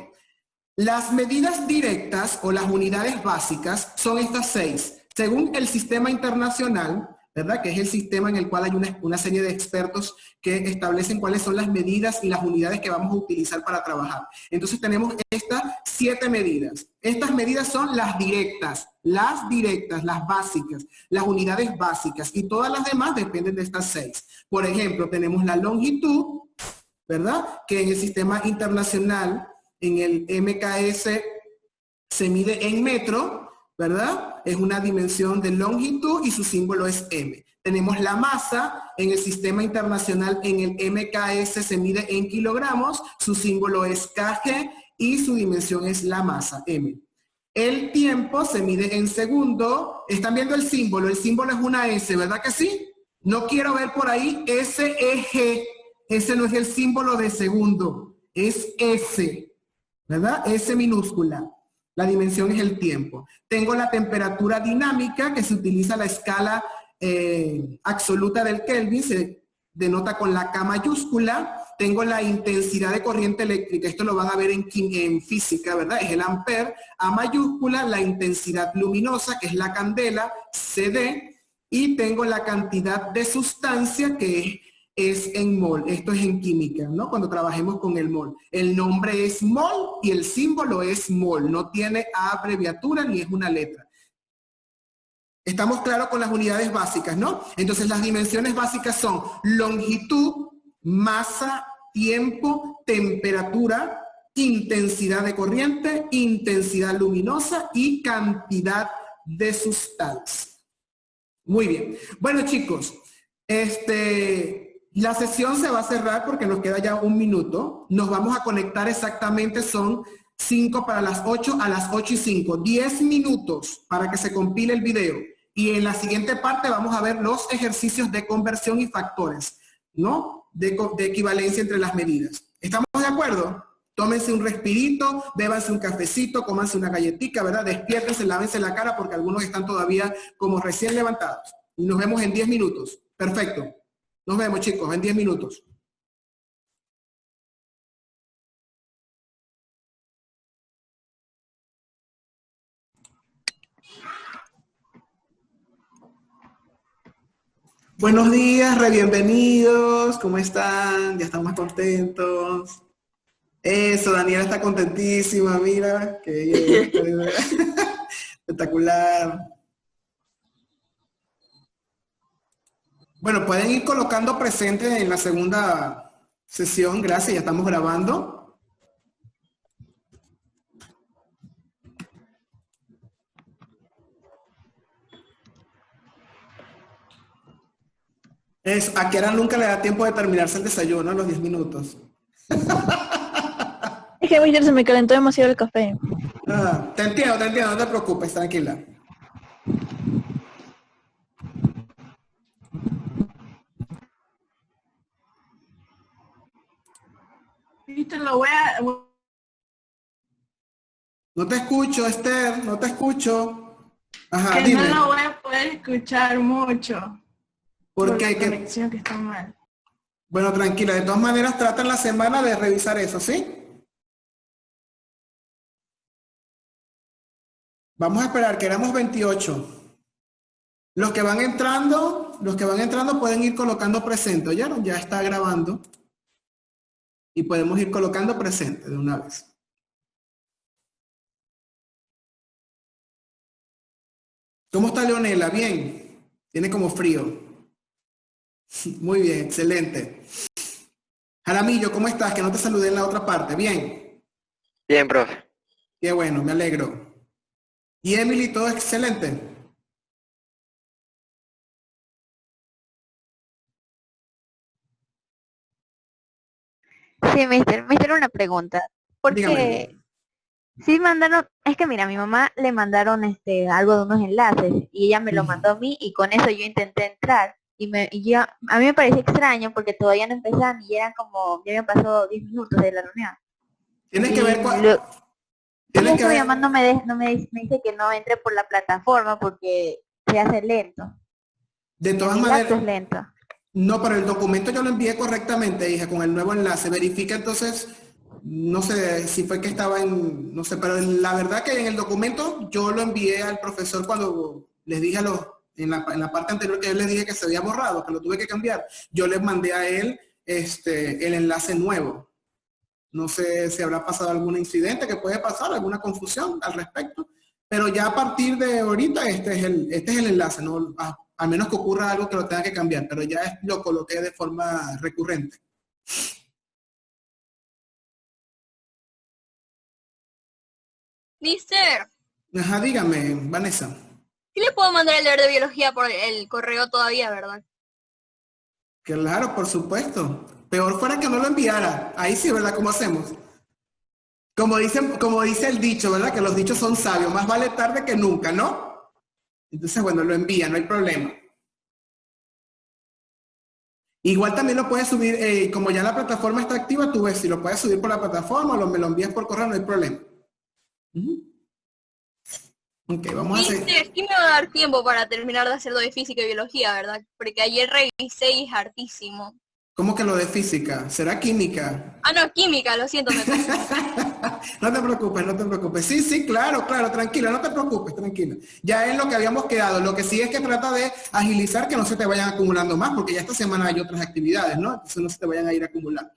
Las medidas directas o las unidades básicas son estas 6. Según el sistema internacional, ¿verdad? Que es el sistema en el cual hay una serie de expertos que establecen cuáles son las medidas y las unidades que vamos a utilizar para trabajar. Entonces tenemos estas 7 medidas. Estas medidas son las directas, las básicas, las unidades básicas, y todas las demás dependen de estas 6. Por ejemplo, tenemos la longitud, ¿verdad? Que en el sistema internacional, en el MKS, se mide en metro, ¿verdad? Es una dimensión de longitud y su símbolo es M. Tenemos la masa, en el sistema internacional, en el MKS se mide en kilogramos, su símbolo es kg y su dimensión es la masa, M. El tiempo se mide en segundo. ¿Están viendo el símbolo? El símbolo es una S, ¿verdad que sí? No quiero ver por ahí SEG. Ese no es el símbolo de segundo, es S, ¿verdad? S minúscula. La dimensión es el tiempo. Tengo la temperatura dinámica, que se utiliza la escala absoluta del Kelvin, se denota con la K mayúscula. Tengo la intensidad de corriente eléctrica, esto lo van a ver en física, ¿verdad? Es el ampere, A mayúscula, la intensidad luminosa, que es la candela, CD, y tengo la cantidad de sustancia, que es en mol. Esto es en química, ¿no? Cuando trabajemos con el mol. El nombre es mol y el símbolo es mol. No tiene abreviatura ni es una letra. Estamos claros con las unidades básicas, ¿no? Entonces las dimensiones básicas son longitud, masa, tiempo, temperatura, intensidad de corriente, intensidad luminosa y cantidad de sustancia. Muy bien. Bueno, chicos, la sesión se va a cerrar porque nos queda ya 1 minuto. Nos vamos a conectar exactamente, son 5 para las 8, a las 8:05. 10 minutos para que se compile el video. Y en la siguiente parte vamos a ver los ejercicios de conversión y factores, ¿no? De equivalencia entre las medidas. ¿Estamos de acuerdo? Tómense un respirito, bébanse un cafecito, cómanse una galletita, ¿verdad? Despiértense, lávense la cara porque algunos están todavía como recién levantados. Y nos vemos en 10 minutos. Perfecto. Nos vemos, chicos, en 10 minutos. Buenos días, bienvenidos. ¿Cómo están? Ya estamos contentos. Eso, Daniela está contentísima, mira. Qué bien. Espectacular. Bueno, pueden ir colocando presente en la segunda sesión. Gracias, ya estamos grabando. A Kiara nunca le da tiempo de terminarse el desayuno, los 10 minutos. Es que Mister se me calentó demasiado el café. Te entiendo, no te preocupes, tranquila. Viste, lo voy a... No te escucho, Esther, no te escucho. Ajá, que dime. no lo voy a poder escuchar mucho. ¿Por qué? La conexión que está mal. Bueno, tranquila, de todas maneras trata en la semana de revisar eso, ¿sí? Vamos a esperar, que éramos 28. Los que van entrando pueden ir colocando presente, ¿oyeron? Ya está grabando. Y podemos ir colocando presente de una vez. ¿Cómo está Leonela? Bien. Tiene como frío. Muy bien, excelente. Jaramillo, ¿cómo estás? Que no te saludé en la otra parte. Bien. Bien, profe. Qué bueno, me alegro. ¿Y Emily, todo excelente? Sí, mister, una pregunta. Porque Dígame. sí mandaron, es que mira, a mi mamá le mandaron algo de unos enlaces y ella me lo mandó a mí y con eso yo intenté entrar a mí me pareció extraño porque todavía no empezaban y eran como, ya habían pasado 10 minutos de la reunión. Tienes que ver cuál. Tienes que ver. Me dice que no entre por la plataforma porque se hace lento. De todas El maneras. enlace es lento. No, pero el documento yo lo envié correctamente, hija, con el nuevo enlace. Verifica entonces, no sé si fue que estaba no sé, pero la verdad que en el documento yo lo envié al profesor cuando les dije en la parte anterior que yo les dije que se había borrado, que lo tuve que cambiar. Yo les mandé a él el enlace nuevo. No sé si habrá pasado algún incidente que puede pasar, alguna confusión al respecto, pero ya a partir de ahorita este es el enlace, ¿no? A menos que ocurra algo que lo tenga que cambiar, pero ya lo coloqué de forma recurrente. Mister, Ajá, dígame, Vanessa. ¿sí le puedo mandar el deber de biología por el correo todavía, verdad? Claro, por supuesto. Peor fuera que no lo enviara. Ahí sí, ¿verdad? ¿Cómo hacemos? Como dice el dicho, ¿verdad? Que los dichos son sabios. Más vale tarde que nunca, ¿no? Entonces, bueno, lo envía, no hay problema. Igual también lo puedes subir, como ya la plataforma está activa, tú ves si lo puedes subir por la plataforma o me lo envías por correo, no hay problema. Ok, vamos a hacer. Mister, sí me va a dar tiempo para terminar de hacer lo de física y biología, ¿verdad? Porque ayer revisé y es hartísimo. ¿Cómo que lo de física? ¿Será química? Ah, no, química, lo siento, me pasé. No te preocupes, no te preocupes. Sí, claro, tranquila, no te preocupes, tranquila. Ya es lo que habíamos quedado. Lo que sí es que trata de agilizar que no se te vayan acumulando más, porque ya esta semana hay otras actividades, ¿no? Entonces no se te vayan a ir acumulando.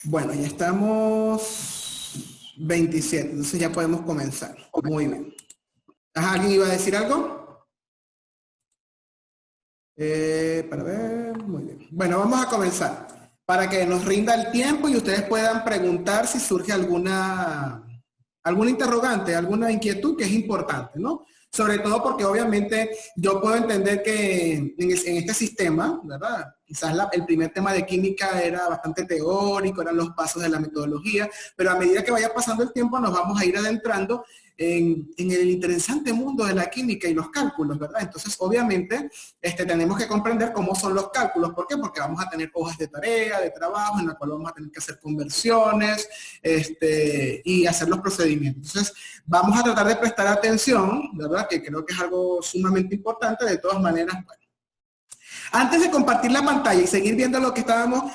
Bueno, ya estamos 27, entonces ya podemos comenzar. Muy bien. Ajá, ¿alguien iba a decir algo? Para ver, muy bien. Bueno, vamos a comenzar. Para que nos rinda el tiempo y ustedes puedan preguntar si surge alguna interrogante, alguna inquietud que es importante, ¿no? Sobre todo porque obviamente yo puedo entender que en este sistema, ¿verdad? Quizás el primer tema de química era bastante teórico, eran los pasos de la metodología, pero a medida que vaya pasando el tiempo nos vamos a ir adentrando en el interesante mundo de la química y los cálculos, ¿verdad? Entonces, obviamente, tenemos que comprender cómo son los cálculos. ¿Por qué? Porque vamos a tener hojas de tarea, de trabajo, en la cual vamos a tener que hacer conversiones, y hacer los procedimientos. Entonces, vamos a tratar de prestar atención, ¿verdad? Que creo que es algo sumamente importante. De todas maneras, bueno. Antes de compartir la pantalla y seguir viendo lo que estábamos,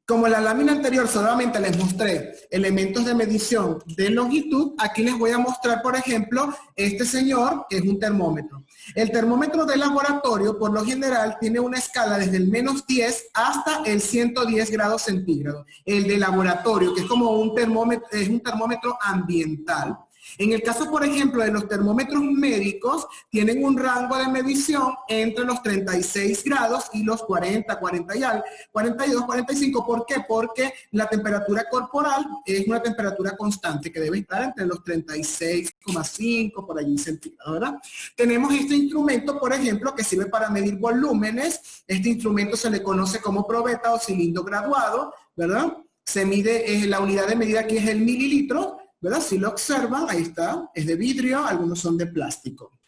Como en la lámina anterior solamente les mostré elementos de medición de longitud, aquí les voy a mostrar, por ejemplo, este señor, que es un termómetro. El termómetro de laboratorio, por lo general, tiene una escala desde el -10 hasta el 110 grados centígrados. El de laboratorio, que es como un termómetro ambiental. En el caso, por ejemplo, de los termómetros médicos, tienen un rango de medición entre los 36 grados y los 40, 42, 45. ¿Por qué? Porque la temperatura corporal es una temperatura constante que debe estar entre los 36,5 por allí centígrados, ¿verdad? Tenemos este instrumento, por ejemplo, que sirve para medir volúmenes. Este instrumento se le conoce como probeta o cilindro graduado, ¿verdad? Se mide, la unidad de medida aquí es el mililitro, ¿verdad? Si lo observan, ahí está, es de vidrio, algunos son de plástico.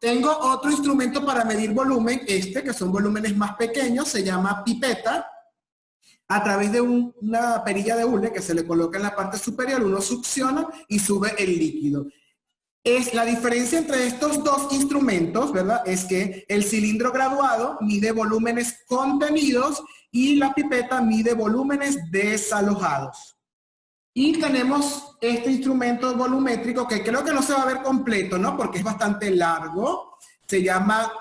Tengo otro instrumento para medir volumen, que son volúmenes más pequeños, se llama pipeta. A través de una perilla de hule que se le coloca en la parte superior, uno succiona y sube el líquido. La diferencia entre estos dos instrumentos, ¿verdad? Es que el cilindro graduado mide volúmenes contenidos y la pipeta mide volúmenes desalojados. Y tenemos este instrumento volumétrico que creo que no se va a ver completo, ¿no? Porque es bastante largo. Se llama,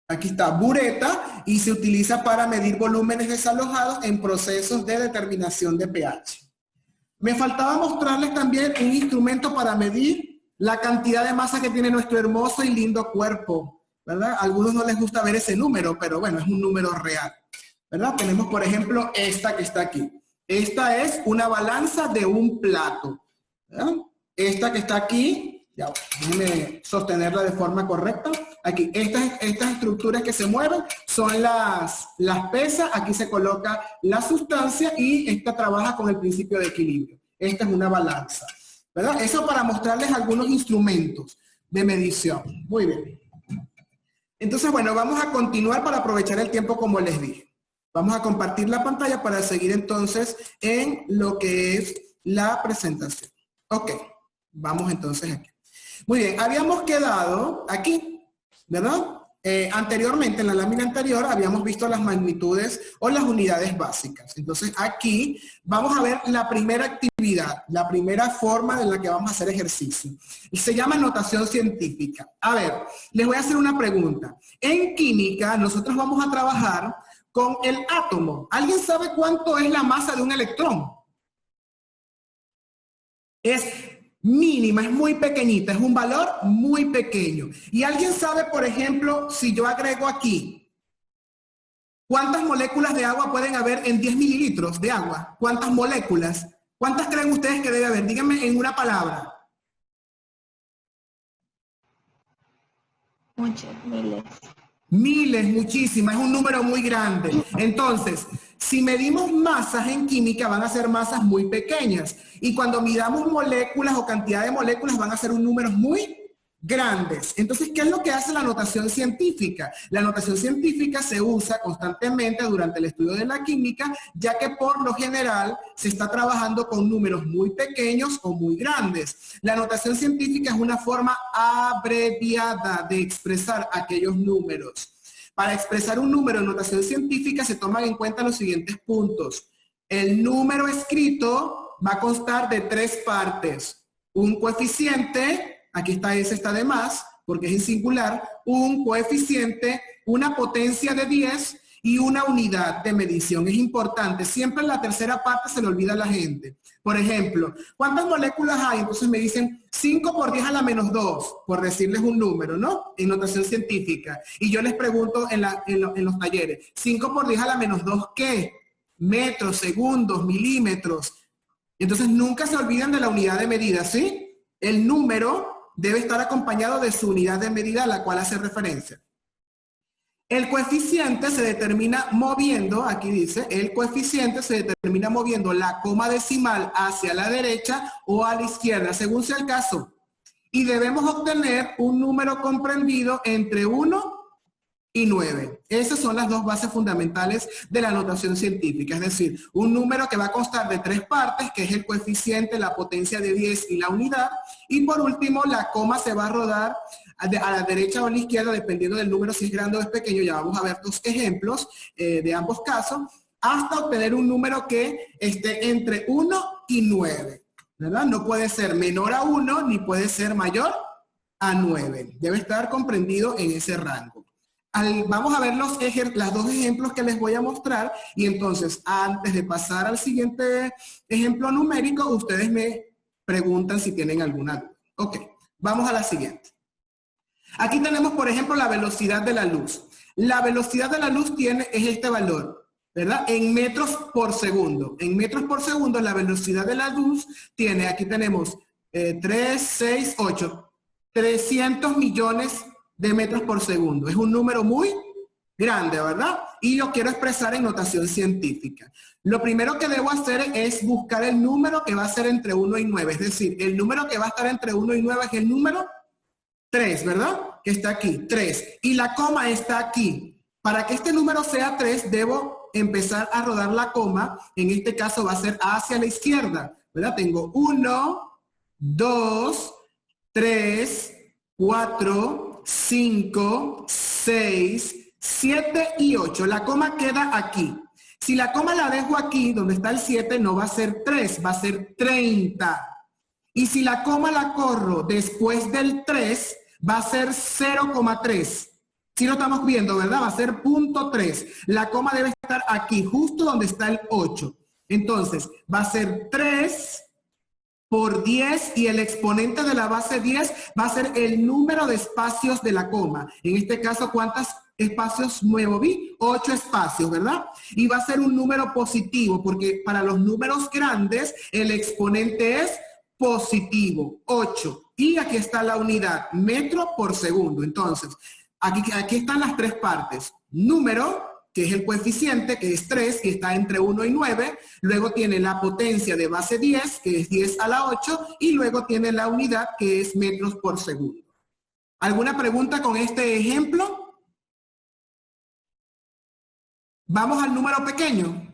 aquí está, bureta, y se utiliza para medir volúmenes desalojados en procesos de determinación de pH. Me faltaba mostrarles también un instrumento para medir la cantidad de masa que tiene nuestro hermoso y lindo cuerpo, ¿verdad? A algunos no les gusta ver ese número, pero bueno, es un número real, ¿verdad? Tenemos, por ejemplo, esta que está aquí. Esta es una balanza de un plato, ¿verdad? Esta que está aquí, ya, déjenme sostenerla de forma correcta. Aquí, estas estructuras que se mueven son las pesas. Aquí se coloca la sustancia y esta trabaja con el principio de equilibrio. Esta es una balanza, ¿verdad? Eso para mostrarles algunos instrumentos de medición. Muy bien. Entonces, bueno, vamos a continuar para aprovechar el tiempo como les dije. Vamos a compartir la pantalla para seguir entonces en lo que es la presentación. Ok, vamos entonces aquí. Muy bien, habíamos quedado aquí, ¿verdad? Anteriormente, en la lámina anterior, habíamos visto las magnitudes o las unidades básicas. Entonces aquí vamos a ver la primera actividad, la primera forma en la que vamos a hacer ejercicio. Y se llama notación científica. A ver, les voy a hacer una pregunta. En química, nosotros vamos a trabajar con el átomo. ¿Alguien sabe cuánto es la masa de un electrón? Es mínima, es muy pequeñita, es un valor muy pequeño. ¿Y alguien sabe, por ejemplo, si yo agrego aquí, cuántas moléculas de agua pueden haber en 10 mililitros de agua? ¿Cuántas moléculas? ¿Cuántas creen ustedes que debe haber? Díganme en una palabra. Muchas, miles. Miles, muchísimas, es un número muy grande. Entonces, si medimos masas en química, van a ser masas muy pequeñas. Y cuando midamos moléculas o cantidad de moléculas, van a ser un números muy grandes. Entonces, ¿qué es lo que hace la notación científica? La notación científica se usa constantemente durante el estudio de la química, ya que por lo general se está trabajando con números muy pequeños o muy grandes. La notación científica es una forma abreviada de expresar aquellos números. Para expresar un número en notación científica se toman en cuenta los siguientes puntos. El número escrito va a constar de 3 partes. Un coeficiente, aquí está ese, está de más, porque es en singular, un coeficiente, una potencia de 10 y una unidad de medición. Es importante, siempre en la tercera parte se le olvida a la gente. Por ejemplo, ¿cuántas moléculas hay? Entonces me dicen 5 por 10 a la menos 2, por decirles un número, ¿no? En notación científica. Y yo les pregunto en los talleres, 5 por 10 a la menos 2, ¿qué? Metros, segundos, milímetros. Entonces nunca se olviden de la unidad de medida, ¿sí? El número debe estar acompañado de su unidad de medida a la cual hace referencia. El coeficiente se determina moviendo, aquí dice, el coeficiente se determina moviendo la coma decimal hacia la derecha o a la izquierda, según sea el caso. Y debemos obtener un número comprendido entre 1 y 9. Esas son las dos bases fundamentales de la notación científica, es decir, un número que va a constar de 3 partes, que es el coeficiente, la potencia de 10 y la unidad, y por último la coma se va a rodar a la derecha o a la izquierda, dependiendo del número, si es grande o es pequeño. Ya vamos a ver 2 ejemplos de ambos casos. hasta obtener un número que esté entre 1 y 9, ¿verdad? No puede ser menor a 1 ni puede ser mayor a 9. Debe estar comprendido en ese rango. Vamos a ver los dos ejemplos que les voy a mostrar y entonces antes de pasar al siguiente ejemplo numérico, ustedes me preguntan si tienen alguna duda. Ok, vamos a la siguiente. Aquí tenemos, por ejemplo, la velocidad de la luz. La velocidad de la luz es este valor, ¿verdad? En metros por segundo. En metros por segundo la velocidad de la luz tiene, aquí tenemos 3, 6, 8, 300 millones de metros por segundo. Es un número muy grande, ¿verdad? Y lo quiero expresar en notación científica. Lo primero que debo hacer es buscar el número que va a ser entre 1 y 9. Es decir, el número que va a estar entre 1 y 9 es el número 3, ¿verdad? Que está aquí, 3. Y la coma está aquí. Para que este número sea 3, debo empezar a rodar la coma. En este caso va a ser hacia la izquierda, ¿verdad? Tengo 1, 2, 3, 4, 5, 6, 7 y 8. La coma queda aquí. Si la coma la dejo aquí, donde está el 7, no va a ser 3, va a ser 30. Y si la coma la corro después del 3, va a ser 0,3. Si lo estamos viendo, ¿verdad? Va a ser 0.3. La coma debe estar aquí, justo donde está el 8. Entonces, va a ser 3 por 10 y el exponente de la base 10 va a ser el número de espacios de la coma. En este caso, ¿cuántos espacios nuevo vi? 8 espacios, ¿verdad? Y va a ser un número positivo, porque para los números grandes el exponente es positivo, 8. Y aquí está la unidad, metro por segundo. Entonces, aquí están las tres partes. Número, que es el coeficiente, que es 3, que está entre 1 y 9. Luego tiene la potencia de base 10, que es 10 a la 8. Y luego tiene la unidad, que es metros por segundo. ¿Alguna pregunta con este ejemplo? Vamos al número pequeño.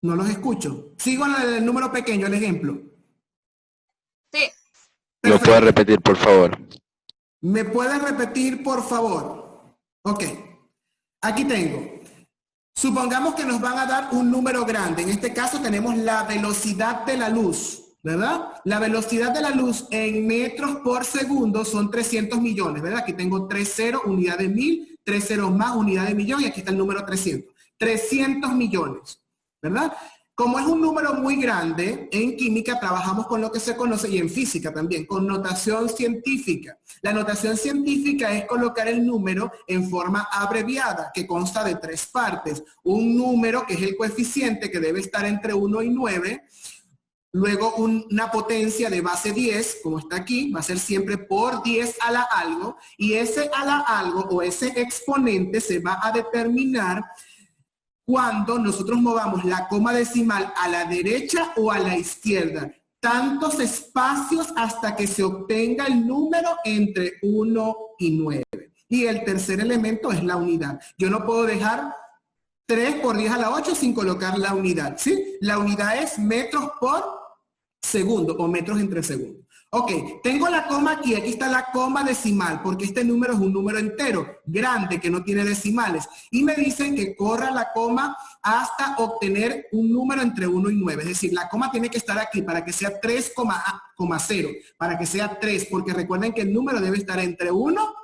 No los escucho. Sigo en el número pequeño, el ejemplo. Sí. ¿Lo puede repetir, por favor? ¿Me puede repetir, por favor? Ok. Aquí tengo. Supongamos que nos van a dar un número grande. En este caso tenemos la velocidad de la luz, ¿verdad? La velocidad de la luz en metros por segundo son 300 millones, ¿verdad? Aquí tengo 3 ceros, unidad de 1000, 3 ceros más, unidad de millón, y aquí está el número 300. 300 millones, ¿verdad? Como es un número muy grande, en química trabajamos con lo que se conoce, y en física también, con notación científica. La notación científica es colocar el número en forma abreviada, que consta de 3 partes. Un número, que es el coeficiente, que debe estar entre 1 y 9. Luego una potencia de base 10, como está aquí, va a ser siempre por 10 a la algo. Y ese a la algo, o ese exponente, se va a determinar cuando nosotros movamos la coma decimal a la derecha o a la izquierda. Tantos espacios hasta que se obtenga el número entre 1 y 9. Y el tercer elemento es la unidad. Yo no puedo dejar 3 por 10 a la 8 sin colocar la unidad, ¿sí? La unidad es metros por segundo o metros entre segundos. Ok, tengo la coma aquí está la coma decimal, porque este número es un número entero, grande, que no tiene decimales. Y me dicen que corra la coma hasta obtener un número entre 1 y 9. Es decir, la coma tiene que estar aquí para que sea 3,0, para que sea 3, porque recuerden que el número debe estar entre 1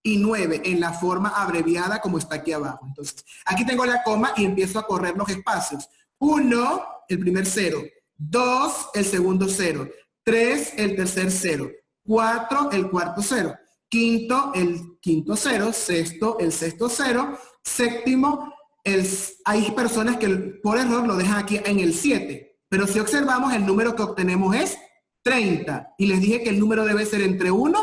y 9 en la forma abreviada como está aquí abajo. Entonces, aquí tengo la coma y empiezo a correr los espacios. 1, el primer 0. 2, el segundo 0. 3, el tercer 0. 4, el cuarto 0. Quinto, el quinto 0. Sexto, el sexto 0. Séptimo, hay personas que por error lo dejan aquí en el 7. Pero si observamos, el número que obtenemos es 30. Y les dije que el número debe ser entre 1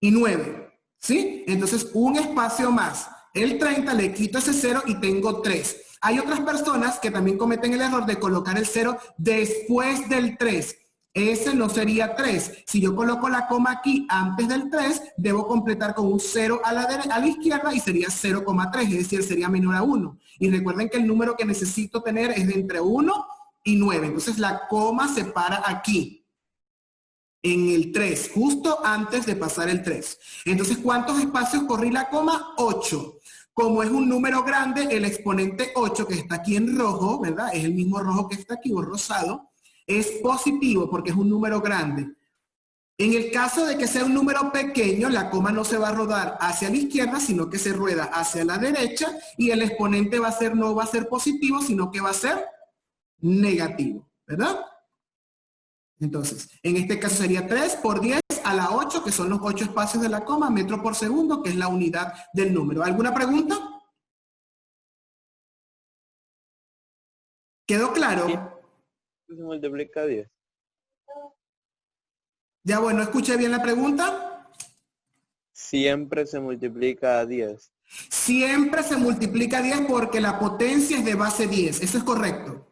y 9. ¿Sí? Entonces, un espacio más. El 30 le quito ese 0 y tengo 3. Hay otras personas que también cometen el error de colocar el 0 después del 3. Ese no sería 3. Si yo coloco la coma aquí antes del 3, debo completar con un 0 a la izquierda y sería 0,3, es decir, sería menor a 1. Y recuerden que el número que necesito tener es de entre 1 y 9. Entonces la coma se para aquí, en el 3, justo antes de pasar el 3. Entonces, ¿cuántos espacios corrí la coma? 8. como es un número grande, el exponente 8, que está aquí en rojo, ¿verdad? Es el mismo rojo que está aquí, o rosado, es positivo porque es un número grande. En el caso de que sea un número pequeño, la coma no se va a rodar hacia la izquierda, sino que se rueda hacia la derecha, y el exponente no va a ser positivo, sino que va a ser negativo, ¿verdad? Entonces, en este caso sería 3 por 10 a la 8, que son los 8 espacios de la coma, metro por segundo, que es la unidad del número. ¿Alguna pregunta? ¿Quedó claro? Se multiplica 10. Ya, bueno, escuché bien la pregunta. Siempre se multiplica a 10. Siempre se multiplica 10 porque la potencia es de base 10. Eso es correcto.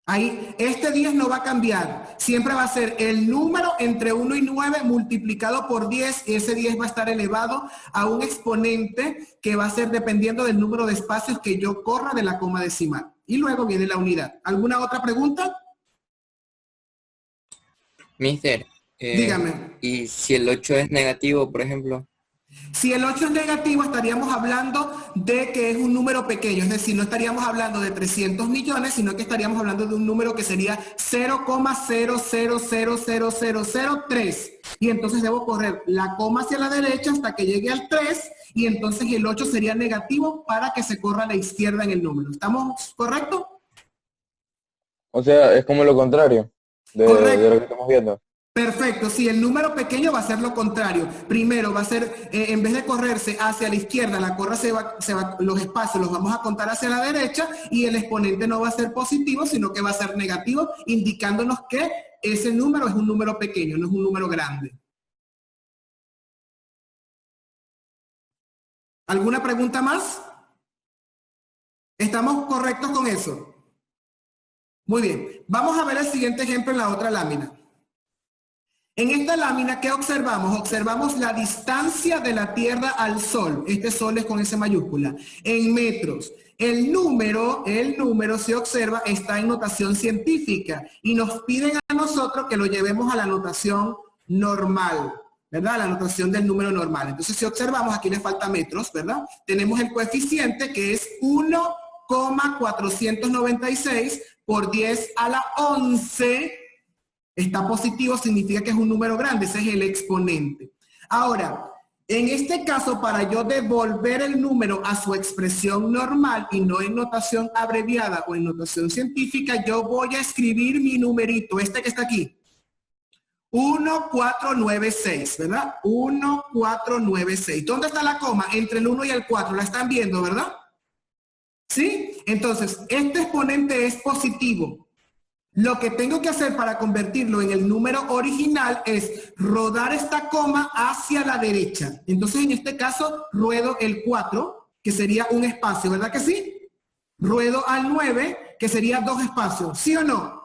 Ahí, este 10 no va a cambiar. Siempre va a ser el número entre 1 y 9 multiplicado por 10. Y ese 10 va a estar elevado a un exponente que va a ser dependiendo del número de espacios que yo corra de la coma decimal. Y luego viene la unidad. ¿Alguna otra pregunta? Mister, Dígame. ¿y si el 8 es negativo, por ejemplo? Si el 8 es negativo, estaríamos hablando de que es un número pequeño, es decir, no estaríamos hablando de 300 millones, sino que estaríamos hablando de un número que sería 0,000003. Y entonces debo correr la coma hacia la derecha hasta que llegue al 3, y entonces el 8 sería negativo para que se corra a la izquierda en el número. ¿Estamos correctos? O sea, es como lo contrario de lo que estamos viendo. Perfecto, sí, el número pequeño va a ser lo contrario. Primero va a ser, en vez de correrse hacia la izquierda, los espacios los vamos a contar hacia la derecha, y el exponente no va a ser positivo, sino que va a ser negativo, indicándonos que ese número es un número pequeño, no es un número grande. ¿Alguna pregunta más? ¿Estamos correctos con eso? Muy bien, vamos a ver el siguiente ejemplo en la otra lámina. En esta lámina, ¿qué observamos? Observamos la distancia de la Tierra al Sol. Este Sol es con S mayúscula. En metros. El número, se observa, está en notación científica. Y nos piden a nosotros que lo llevemos a la notación normal, ¿verdad? La notación del número normal. Entonces, si observamos, aquí le falta metros, ¿verdad? Tenemos el coeficiente que es 1,496 por 10 a la 11. Está positivo, significa que es un número grande, ese es el exponente. Ahora, en este caso, para yo devolver el número a su expresión normal y no en notación abreviada o en notación científica, yo voy a escribir mi numerito, este que está aquí. 1496, ¿verdad? 1496. ¿Dónde está la coma? Entre el 1 y el 4, la están viendo, ¿verdad? ¿Sí? Entonces, este exponente es positivo. Lo que tengo que hacer para convertirlo en el número original es rodar esta coma hacia la derecha. Entonces, en este caso, ruedo el 4, que sería un espacio, ¿verdad que sí? Ruedo al 9, que sería 2 espacios, ¿sí o no?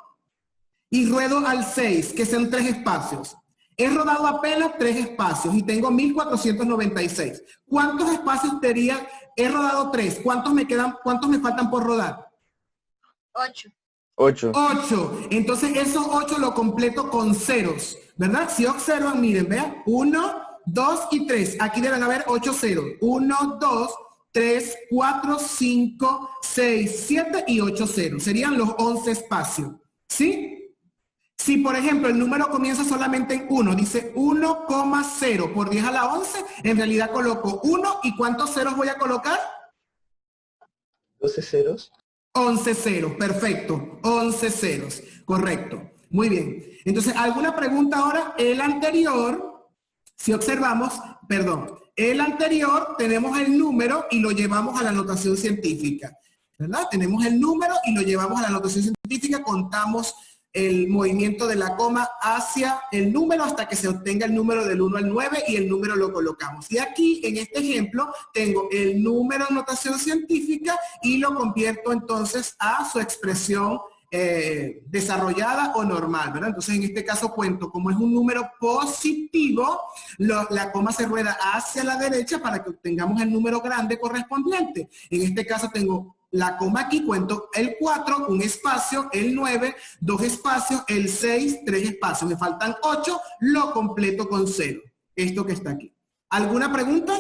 Y ruedo al 6, que son 3 espacios. He rodado apenas 3 espacios y tengo 1496. ¿Cuántos espacios tenía? He rodado 3. ¿Cuántos me quedan? ¿Cuántos me faltan por rodar? 8. 8. Entonces esos 8 lo completo con ceros, ¿verdad? Si observan, miren, vean, 1, 2 y 3. Aquí deben haber 8 ceros. 1, 2, 3, 4, 5, 6, 7 y 8 ceros. Serían los 11 espacios, ¿sí? Si, por ejemplo, el número comienza solamente en 1, dice 1,0 por 10 a la 11, en realidad coloco 1, ¿y cuántos ceros voy a colocar? 12 ceros. 11 ceros, perfecto, 11 ceros, correcto. Muy bien. Entonces, ¿alguna pregunta ahora? El anterior, si observamos, el anterior tenemos el número y lo llevamos a la notación científica, ¿verdad? Tenemos el número y lo llevamos a la notación científica, contamos el movimiento de la coma hacia el número hasta que se obtenga el número del 1 al 9 y el número lo colocamos. Y aquí, en este ejemplo, tengo el número en notación científica y lo convierto entonces a su expresión desarrollada o normal, ¿verdad? Entonces, en este caso cuento, como es un número positivo, la coma se rueda hacia la derecha para que obtengamos el número grande correspondiente. En este caso tengo la coma aquí, cuento el 4, un espacio, el 9, 2 espacios, el 6, 3 espacios. Me faltan 8, lo completo con 0. Esto que está aquí. ¿Alguna pregunta?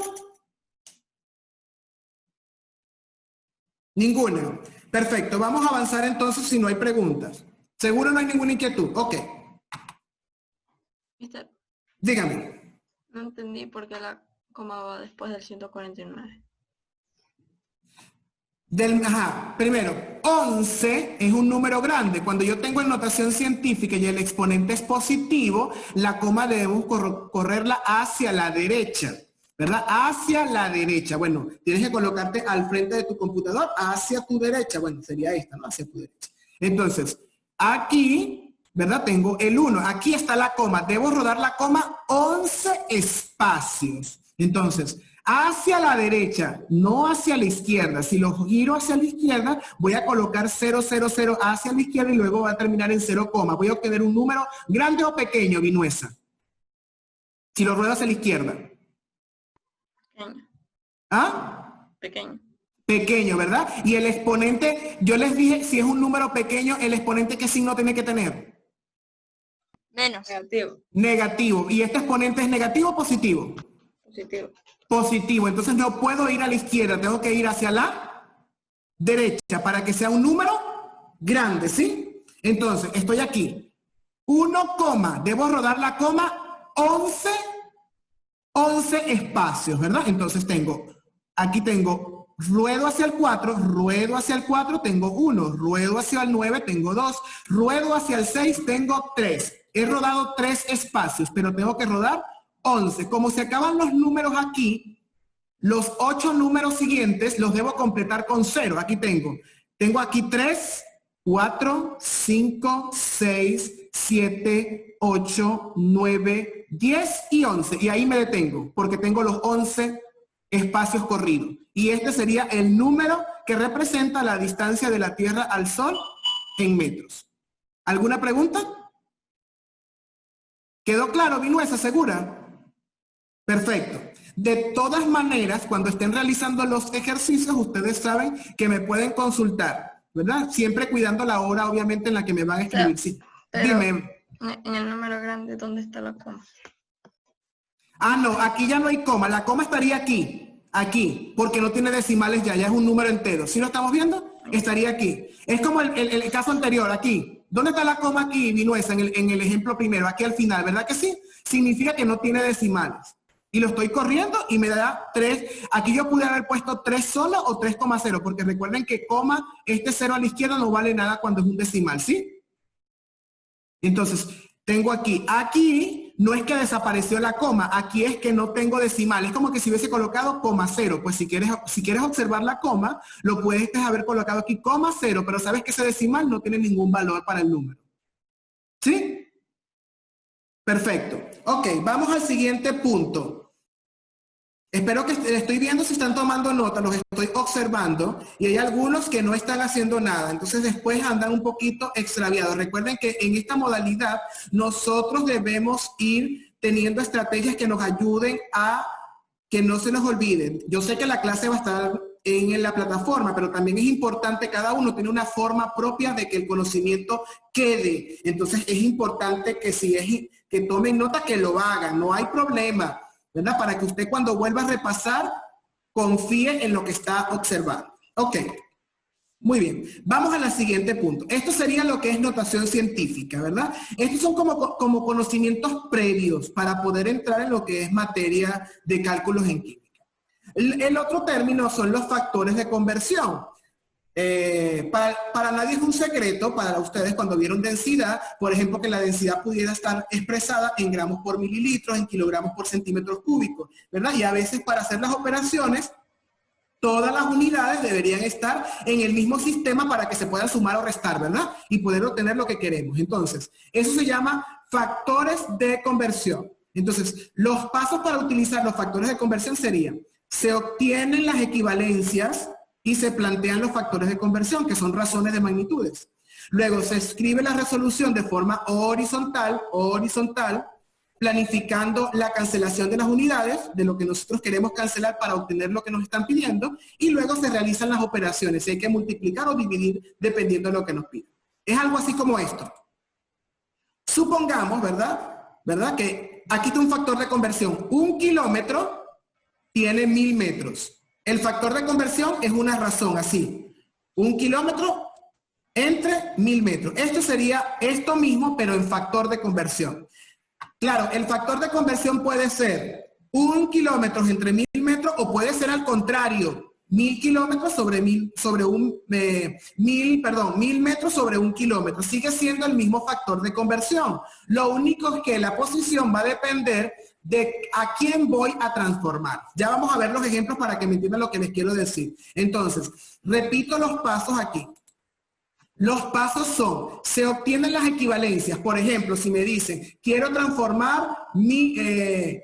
Ninguna. Perfecto, vamos a avanzar entonces si no hay preguntas. ¿Seguro no hay ninguna inquietud? Ok. Mister, Dígame. no entendí por qué la coma va después del 149. Primero, 11 es un número grande. Cuando yo tengo en notación científica y el exponente es positivo, la coma debemos correrla hacia la derecha, ¿verdad? Hacia la derecha. Bueno, tienes que colocarte al frente de tu computador, hacia tu derecha. Bueno, sería esta, ¿no? Hacia tu derecha. Entonces, aquí, ¿verdad? Tengo el 1. Aquí está la coma. Debo rodar la coma 11 espacios. Entonces, hacia la derecha, no hacia la izquierda. Si lo giro hacia la izquierda, voy a colocar 0, 0, 0 hacia la izquierda y luego va a terminar en 0, voy a obtener un número grande o pequeño, Vinuesa. Si lo ruedo hacia la izquierda. Pequeño. ¿Ah? Pequeño. Pequeño, ¿verdad? Y el exponente, yo les dije, si es un número pequeño, ¿el exponente qué signo tiene que tener? Menos. Negativo. Negativo. ¿Y este exponente es negativo o positivo? Positivo. Positivo. Entonces no puedo ir a la izquierda, tengo que ir hacia la derecha para que sea un número grande, ¿sí? Entonces, estoy aquí. 1, debo rodar la coma 11 espacios, ¿verdad? Entonces aquí tengo, ruedo hacia el 4, tengo 1, ruedo hacia el 9, tengo 2, ruedo hacia el 6, tengo 3. He rodado 3 espacios, pero tengo que rodar 11. Como se acaban los números aquí, los 8 números siguientes los debo completar con 0. Aquí tengo aquí 3, 4, 5, 6, 7, 8, 9, 10 y 11. Y ahí me detengo, porque tengo los 11 espacios corridos. Y este sería el número que representa la distancia de la Tierra al Sol en metros. ¿Alguna pregunta? ¿Quedó claro, Vinuesa, segura? Perfecto. De todas maneras, cuando estén realizando los ejercicios, ustedes saben que me pueden consultar, ¿verdad? Siempre cuidando la hora, obviamente, en la que me van a escribir. Sí. Dime. En el número grande, ¿dónde está la coma? Ah, no, aquí ya no hay coma. La coma estaría aquí, porque no tiene decimales ya es un número entero. ¿Sí lo estamos viendo? Estaría aquí. Es como el caso anterior, aquí. ¿Dónde está la coma aquí, Vinuesa, en el ejemplo primero? Aquí al final, ¿verdad que sí? Significa que no tiene decimales. Y lo estoy corriendo y me da 3. Aquí yo pude haber puesto 3 solo o 3,0, porque recuerden que coma, este 0 a la izquierda no vale nada cuando es un decimal, ¿sí? Entonces, tengo aquí no es que desapareció la coma, aquí es que no tengo decimal. Es como que si hubiese colocado 0. Pues si quieres observar la coma, lo puedes haber colocado aquí 0, pero sabes que ese decimal no tiene ningún valor para el número. ¿Sí? Perfecto. Ok, vamos al siguiente punto. Espero que estoy viendo si están tomando nota, los estoy observando, y hay algunos que no están haciendo nada, entonces después andan un poquito extraviados. Recuerden que en esta modalidad nosotros debemos ir teniendo estrategias que nos ayuden a que no se nos olviden. Yo sé que la clase va a estar en la plataforma, pero también es importante, cada uno tiene una forma propia de que el conocimiento quede. Entonces es importante que tomen nota, que lo hagan, no hay problema, ¿verdad? Para que usted cuando vuelva a repasar, confíe en lo que está observando. Ok, muy bien. Vamos al siguiente punto. Esto sería lo que es notación científica, ¿verdad? Estos son como conocimientos previos para poder entrar en lo que es materia de cálculos en química. El otro término son los factores de conversión. Para nadie es un secreto, para ustedes cuando vieron densidad, por ejemplo, que la densidad pudiera estar expresada en gramos por mililitros, en kilogramos por centímetros cúbicos, ¿verdad? Y a veces para hacer las operaciones, todas las unidades deberían estar en el mismo sistema para que se puedan sumar o restar, ¿verdad? Y poder obtener lo que queremos. Entonces, eso se llama factores de conversión. Entonces, los pasos para utilizar los factores de conversión serían: se obtienen las equivalencias y se plantean los factores de conversión, que son razones de magnitudes. Luego se escribe la resolución de forma horizontal, planificando la cancelación de las unidades, de lo que nosotros queremos cancelar para obtener lo que nos están pidiendo, y luego se realizan las operaciones, si hay que multiplicar o dividir dependiendo de lo que nos piden. Es algo así como esto. Supongamos, ¿verdad? Que aquí está un factor de conversión. 1 kilómetro tiene 1000 metros. El factor de conversión es una razón, así. 1 kilómetro entre 1000 metros. Esto sería esto mismo, pero en factor de conversión. Claro, el factor de conversión puede ser 1 kilómetro entre 1000 metros o puede ser al contrario, 1000 kilómetros sobre 1000 metros sobre 1 kilómetro. Sigue siendo el mismo factor de conversión. Lo único es que la posición va a depender de a quién voy a transformar. Ya vamos a ver los ejemplos para que me entiendan lo que les quiero decir. Entonces, repito los pasos aquí. Los pasos son, se obtienen las equivalencias. Por ejemplo, si me dicen, quiero transformar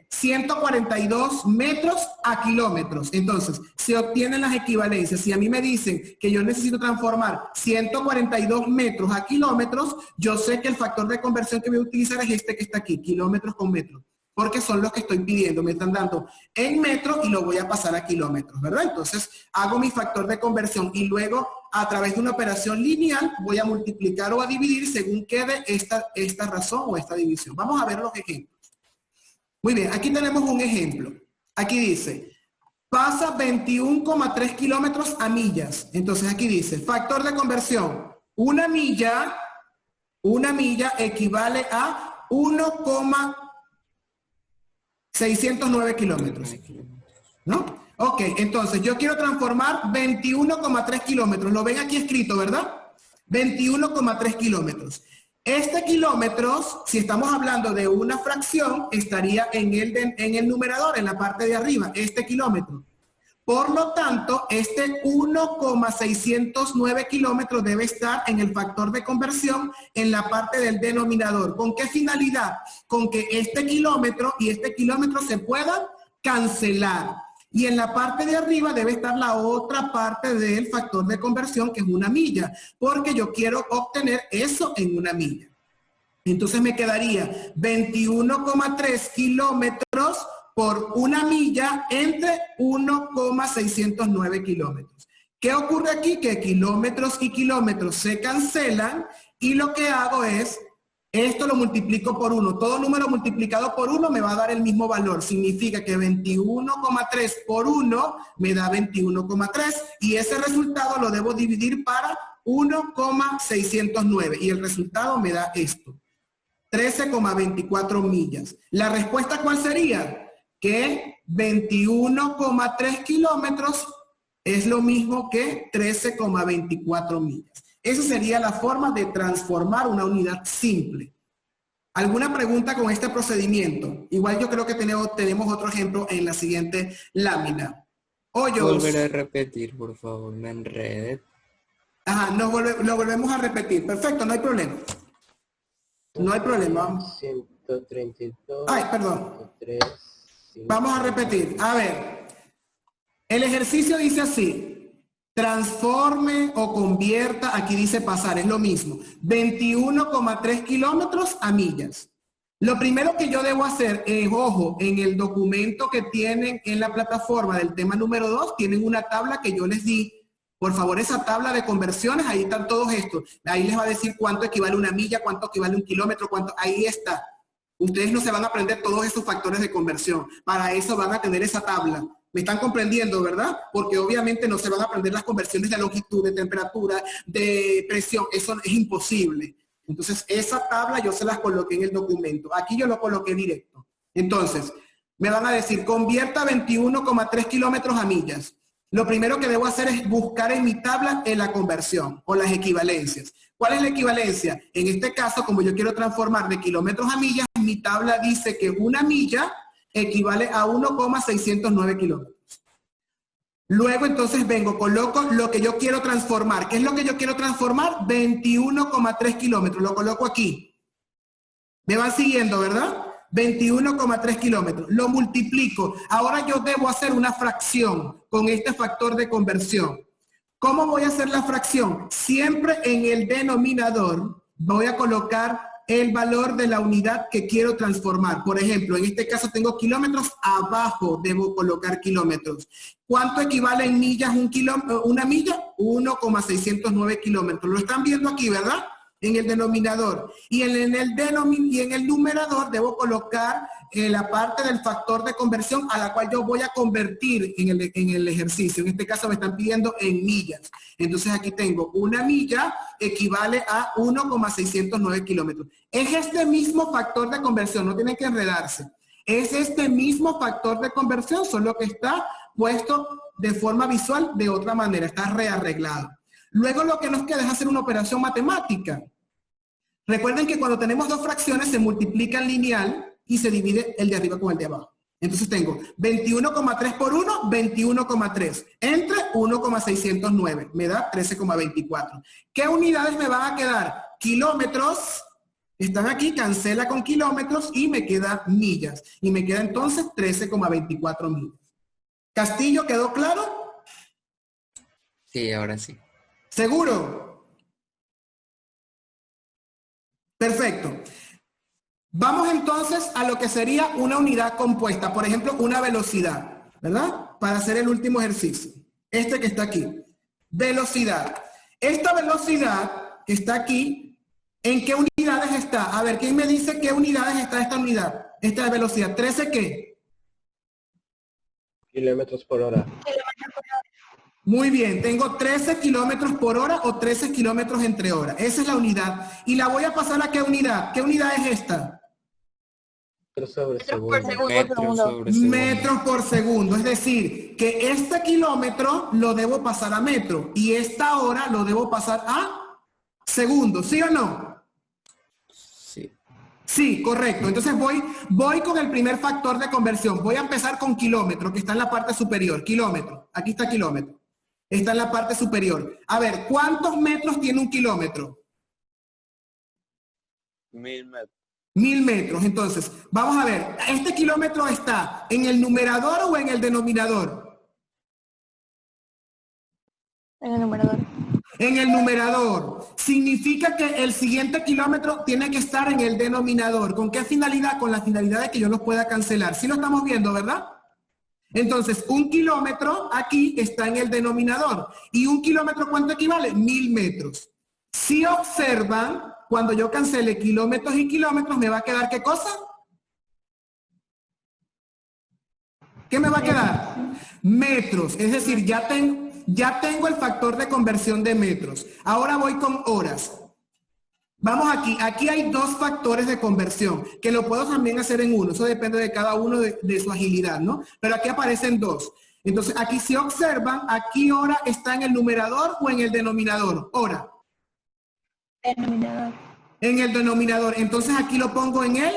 142 metros a kilómetros. Entonces, se obtienen las equivalencias. Si a mí me dicen que yo necesito transformar 142 metros a kilómetros, yo sé que el factor de conversión que voy a utilizar es este que está aquí, kilómetros con metros. Porque son los que estoy pidiendo, me están dando en metros y lo voy a pasar a kilómetros, ¿verdad? Entonces, hago mi factor de conversión y luego, a través de una operación lineal, voy a multiplicar o a dividir según quede esta razón o esta división. Vamos a ver los ejemplos. Muy bien, aquí tenemos un ejemplo. Aquí dice, pasa 21,3 kilómetros a millas. Entonces, aquí dice, factor de conversión, una milla equivale a 1,609 kilómetros, ¿no? Ok, entonces yo quiero transformar 21,3 kilómetros. Lo ven aquí escrito, ¿verdad? 21,3 kilómetros. Este kilómetros, si estamos hablando de una fracción, estaría en el numerador, en la parte de arriba, este kilómetro. Por lo tanto, este 1,609 kilómetros debe estar en el factor de conversión en la parte del denominador. ¿Con qué finalidad? Con que este kilómetro y este kilómetro se puedan cancelar. Y en la parte de arriba debe estar la otra parte del factor de conversión, que es una milla, porque yo quiero obtener eso en una milla. Entonces me quedaría 21,3 kilómetros por una milla entre 1,609 kilómetros. ¿Qué ocurre aquí? Que kilómetros y kilómetros se cancelan y lo que hago es, esto lo multiplico por 1. Todo número multiplicado por 1 me va a dar el mismo valor. Significa que 21,3 por 1 me da 21,3 y ese resultado lo debo dividir para 1,609 y el resultado me da esto. 13,24 millas. ¿La respuesta cuál sería? Que 21,3 kilómetros es lo mismo que 13,24 millas. Esa sería la forma de transformar una unidad simple. ¿Alguna pregunta con este procedimiento? Igual yo creo que tenemos otro ejemplo en la siguiente lámina. Hoyos. Volver a repetir, por favor, me enredé. Ajá, lo volvemos a repetir. Perfecto, no hay problema. No hay problema. 132. Ay, perdón. 3, 5. Vamos a repetir. A ver. El ejercicio dice así. Transforme o convierta, aquí dice pasar, es lo mismo. 21,3 kilómetros a millas. Lo primero que yo debo hacer es, ojo, en el documento que tienen en la plataforma del tema número 2, tienen una tabla que yo les di. Por favor, esa tabla de conversiones, ahí están todos estos. Ahí les va a decir cuánto equivale una milla, cuánto equivale un kilómetro, cuánto, ahí está. Ustedes no se van a aprender todos esos factores de conversión. Para eso van a tener esa tabla. ¿Me están comprendiendo, verdad? Porque obviamente no se van a aprender las conversiones de longitud, de temperatura, de presión. Eso es imposible. Entonces, esa tabla yo se las coloqué en el documento. Aquí yo lo coloqué directo. Entonces, me van a decir, convierta 21,3 kilómetros a millas. Lo primero que debo hacer es buscar en mi tabla en la conversión o las equivalencias. ¿Cuál es la equivalencia? En este caso, como yo quiero transformar de kilómetros a millas, mi tabla dice que una milla equivale a 1,609 kilómetros. Luego entonces vengo, coloco lo que yo quiero transformar. ¿Qué es lo que yo quiero transformar? 21,3 kilómetros. Lo coloco aquí. Me van siguiendo, ¿verdad? 21,3 kilómetros. Lo multiplico. Ahora yo debo hacer una fracción con este factor de conversión. ¿Cómo voy a hacer la fracción? Siempre en el denominador voy a colocar el valor de la unidad que quiero transformar. Por ejemplo, en este caso tengo kilómetros, abajo debo colocar kilómetros. ¿Cuánto equivale en millas una milla? 1,609 kilómetros. Lo están viendo aquí, ¿verdad? En el denominador. Y en el numerador debo colocar la parte del factor de conversión a la cual yo voy a convertir en el ejercicio. En este caso me están pidiendo en millas. Entonces aquí tengo 1 milla equivale a 1,609 kilómetros. Es este mismo factor de conversión, no tienen que enredarse. Es este mismo factor de conversión, solo que está puesto de forma visual de otra manera, está rearreglado. Luego lo que nos queda es hacer una operación matemática. Recuerden que cuando tenemos dos fracciones se multiplica el lineal y se divide el de arriba con el de abajo. Entonces tengo 21,3 por 1, 21,3. Entre 1,609. Me da 13,24. ¿Qué unidades me van a quedar? Kilómetros. Están aquí, cancela con kilómetros y me queda millas. Y me queda entonces 13,24 millas. ¿Castillo quedó claro? Sí, ahora sí. ¿Seguro? Perfecto. Vamos entonces a lo que sería una unidad compuesta. Por ejemplo, una velocidad, ¿verdad? Para hacer el último ejercicio. Este que está aquí. Velocidad. Esta velocidad que está aquí, ¿en qué unidades está? A ver, ¿quién me dice qué unidades está esta unidad? Esta velocidad. ¿13 qué? Kilómetros por hora. Muy bien, tengo 13 kilómetros por hora o 13 kilómetros entre hora. Esa es la unidad. ¿Y la voy a pasar a qué unidad? ¿Qué unidad es esta? Metros sobre segundo. Metros por segundo. Es decir, que este kilómetro lo debo pasar a metro y esta hora lo debo pasar a segundo. ¿Sí o no? Sí. Sí, correcto. Entonces voy con el primer factor de conversión. Voy a empezar con kilómetro, que está en la parte superior. Kilómetro. Aquí está kilómetro. Está en la parte superior. A ver, ¿cuántos metros tiene un kilómetro? 1000 metros. 1000 metros. Entonces, vamos a ver, ¿este kilómetro está en el numerador o en el denominador? En el numerador. En el numerador. Significa que el siguiente kilómetro tiene que estar en el denominador. ¿Con qué finalidad? Con la finalidad de que yo los pueda cancelar. ¿Sí lo estamos viendo, verdad? Entonces, un kilómetro aquí está en el denominador. ¿Y un kilómetro cuánto equivale? 1000 metros. Si observan, cuando yo cancele kilómetros y kilómetros, ¿me va a quedar qué cosa? ¿Qué me va a quedar? Metros. Es decir, ya tengo el factor de conversión de metros. Ahora voy con horas. Vamos aquí. Aquí hay dos factores de conversión, que lo puedo también hacer en uno. Eso depende de cada uno de su agilidad, ¿no? Pero aquí aparecen dos. Entonces, aquí si observan, aquí hora está en el numerador o en el denominador. Hora. Denominador. En el denominador. Entonces aquí lo pongo en el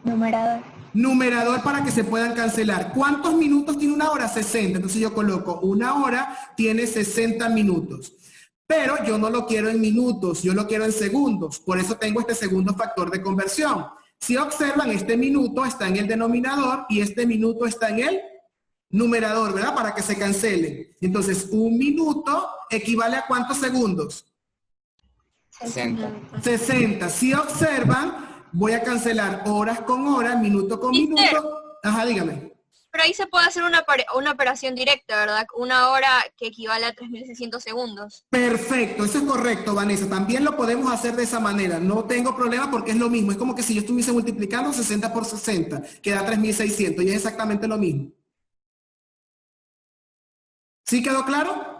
Numerador. numerador para que se puedan cancelar. ¿Cuántos minutos tiene una hora? 60. Entonces yo coloco una hora tiene 60 minutos. Pero yo no lo quiero en minutos, yo lo quiero en segundos. Por eso tengo este segundo factor de conversión. Si observan, este minuto está en el denominador y este minuto está en el numerador, ¿verdad? Para que se cancelen. Entonces, un minuto equivale a ¿cuántos segundos? 60. 60. Si observan, voy a cancelar horas con horas, minuto con minuto. Ajá, dígame. Pero ahí se puede hacer una operación directa, ¿verdad? Una hora que equivale a 3600 segundos. Perfecto, eso es correcto, Vanessa. También lo podemos hacer de esa manera. No tengo problema porque es lo mismo. Es como que si yo estuviese multiplicando 60 por 60, que da 3600 y es exactamente lo mismo. ¿Sí quedó claro?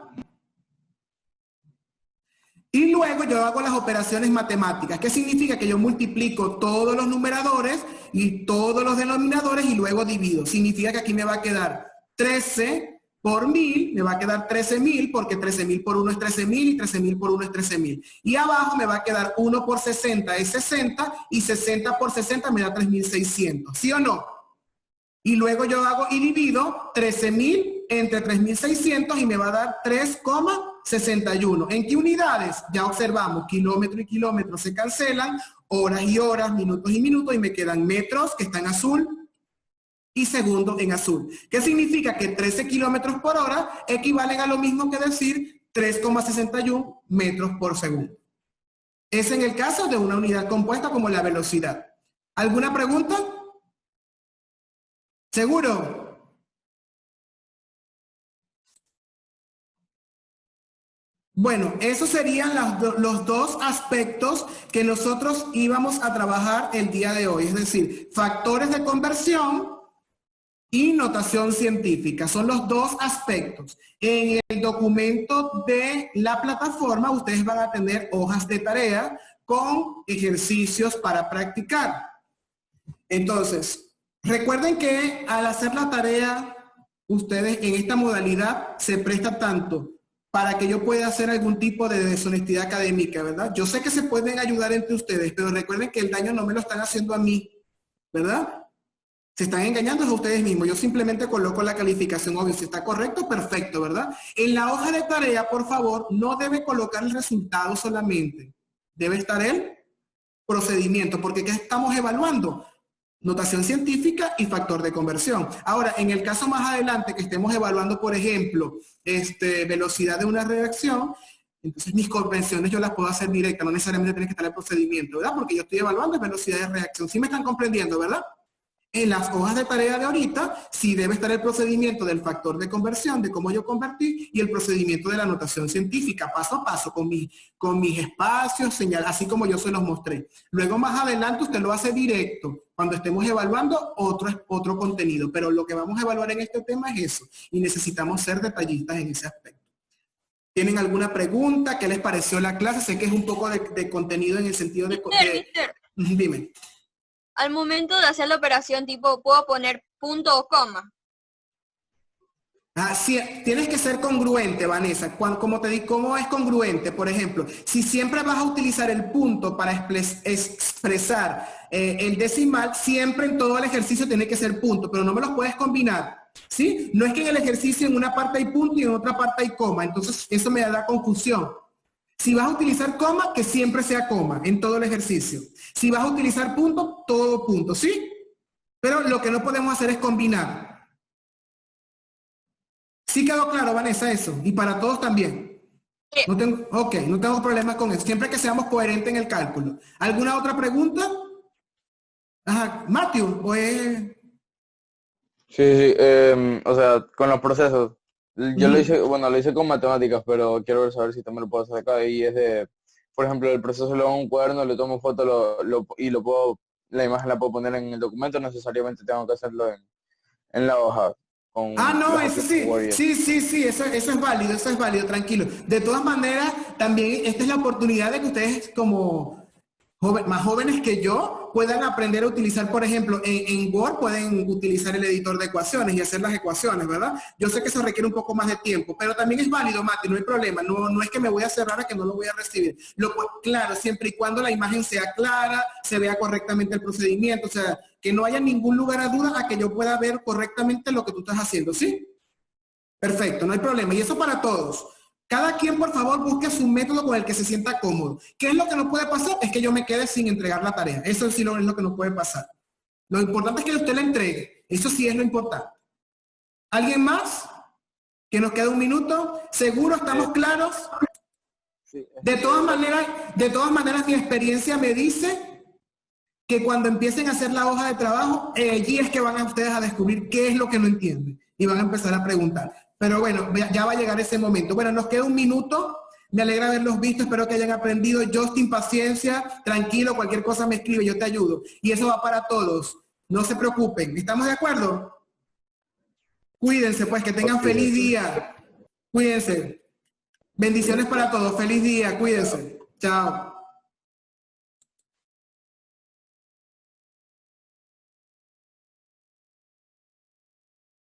Y luego yo hago las operaciones matemáticas. ¿Qué significa? Que yo multiplico todos los numeradores y todos los denominadores y luego divido. Significa que aquí me va a quedar 13 por 1000, me va a quedar 13.000 porque 13.000 por 1 es 13.000 y 13.000 por 1 es 13.000. Y abajo me va a quedar 1 por 60 es 60 y 60 por 60 me da 3.600. ¿Sí o no? Y luego yo hago y divido 13.000 entre 3.600 y me va a dar 3,61. ¿En qué unidades? Ya observamos, kilómetro y kilómetro se cancelan, horas y horas, minutos y minutos, y me quedan metros, que está en azul, y segundos en azul. ¿Qué significa? Que 13 kilómetros por hora equivalen a lo mismo que decir 3,61 metros por segundo. Es en el caso de una unidad compuesta como la velocidad. ¿Alguna pregunta? ¿Seguro? Bueno, esos serían los dos aspectos que nosotros íbamos a trabajar el día de hoy, es decir, factores de conversión y notación científica. Son los dos aspectos. En el documento de la plataforma ustedes van a tener hojas de tarea con ejercicios para practicar. Entonces, recuerden que al hacer la tarea, ustedes en esta modalidad se presta tanto para que yo pueda hacer algún tipo de deshonestidad académica, ¿verdad? Yo sé que se pueden ayudar entre ustedes, pero recuerden que el daño no me lo están haciendo a mí, ¿verdad? Se están engañando a ustedes mismos. Yo simplemente coloco la calificación, obvio, si está correcto, perfecto, ¿verdad? En la hoja de tarea, por favor, no debe colocar el resultado solamente. Debe estar el procedimiento, porque ¿qué estamos evaluando? Notación científica y factor de conversión. Ahora, en el caso más adelante que estemos evaluando, por ejemplo, velocidad de una reacción, entonces mis convenciones yo las puedo hacer directas, no necesariamente tiene que estar el procedimiento, ¿verdad? Porque yo estoy evaluando velocidad de reacción. ¿Sí me están comprendiendo, verdad? En las hojas de tarea de ahorita, sí debe estar el procedimiento del factor de conversión, de cómo yo convertí, y el procedimiento de la notación científica, paso a paso, con mis espacios, señal, así como yo se los mostré. Luego más adelante usted lo hace directo, cuando estemos evaluando otro contenido, pero lo que vamos a evaluar en este tema es eso, y necesitamos ser detallistas en ese aspecto. ¿Tienen alguna pregunta? ¿Qué les pareció la clase? Sé que es un poco de contenido en el sentido de... Mister. Dime. Al momento de hacer la operación, tipo, ¿puedo poner punto o coma? Ah, sí, tienes que ser congruente, Vanessa. Como te digo, ¿cómo es congruente? Por ejemplo, si siempre vas a utilizar el punto para expresar el decimal, siempre en todo el ejercicio tiene que ser punto, pero no me los puedes combinar, ¿sí? No es que en el ejercicio en una parte hay punto y en otra parte hay coma, entonces eso me da confusión. Si vas a utilizar coma, que siempre sea coma en todo el ejercicio. Si vas a utilizar punto, todo punto, ¿sí? Pero lo que no podemos hacer es combinar. ¿Sí quedó claro, Vanessa, eso? Y para todos también. No tengo problemas con eso. Siempre que seamos coherentes en el cálculo. ¿Alguna otra pregunta? Ajá, Matthew, pues... Sí, o sea, con los procesos. Yo lo hice con matemáticas, pero quiero saber si también lo puedo hacer acá. Y es de, por ejemplo, el proceso lo hago en un cuaderno, le tomo foto y la imagen la puedo poner en el documento, necesariamente tengo que hacerlo en la hoja. No, eso sí. Sí, eso es válido, tranquilo. De todas maneras, también esta es la oportunidad de que ustedes como más jóvenes que yo puedan aprender a utilizar, por ejemplo, en Word pueden utilizar el editor de ecuaciones y hacer las ecuaciones, ¿verdad? Yo sé que eso requiere un poco más de tiempo, pero también es válido, Mati, no hay problema. No es que me voy a cerrar a que no lo voy a recibir. Claro, siempre y cuando la imagen sea clara, se vea correctamente el procedimiento, o sea, que no haya ningún lugar a duda a que yo pueda ver correctamente lo que tú estás haciendo, ¿sí? Perfecto, no hay problema. Y eso para todos. Cada quien, por favor, busque su método con el que se sienta cómodo. ¿Qué es lo que no puede pasar? Es que yo me quede sin entregar la tarea. Eso sí es lo que no puede pasar. Lo importante es que usted la entregue. Eso sí es lo importante. ¿Alguien más? ¿Que nos queda un minuto? ¿Seguro estamos claros? De todas maneras, mi experiencia me dice que cuando empiecen a hacer la hoja de trabajo, allí es que van a ustedes a descubrir qué es lo que no entienden. Y van a empezar a preguntar. Pero bueno, ya va a llegar ese momento. Bueno, nos queda un minuto. Me alegra haberlos visto. Espero que hayan aprendido. Justin, paciencia. Tranquilo, cualquier cosa me escribe. Yo te ayudo. Y eso va para todos. No se preocupen. ¿Estamos de acuerdo? Cuídense, pues. Que tengan feliz día. Cuídense. Bendiciones para todos. Feliz día. Cuídense. Chao.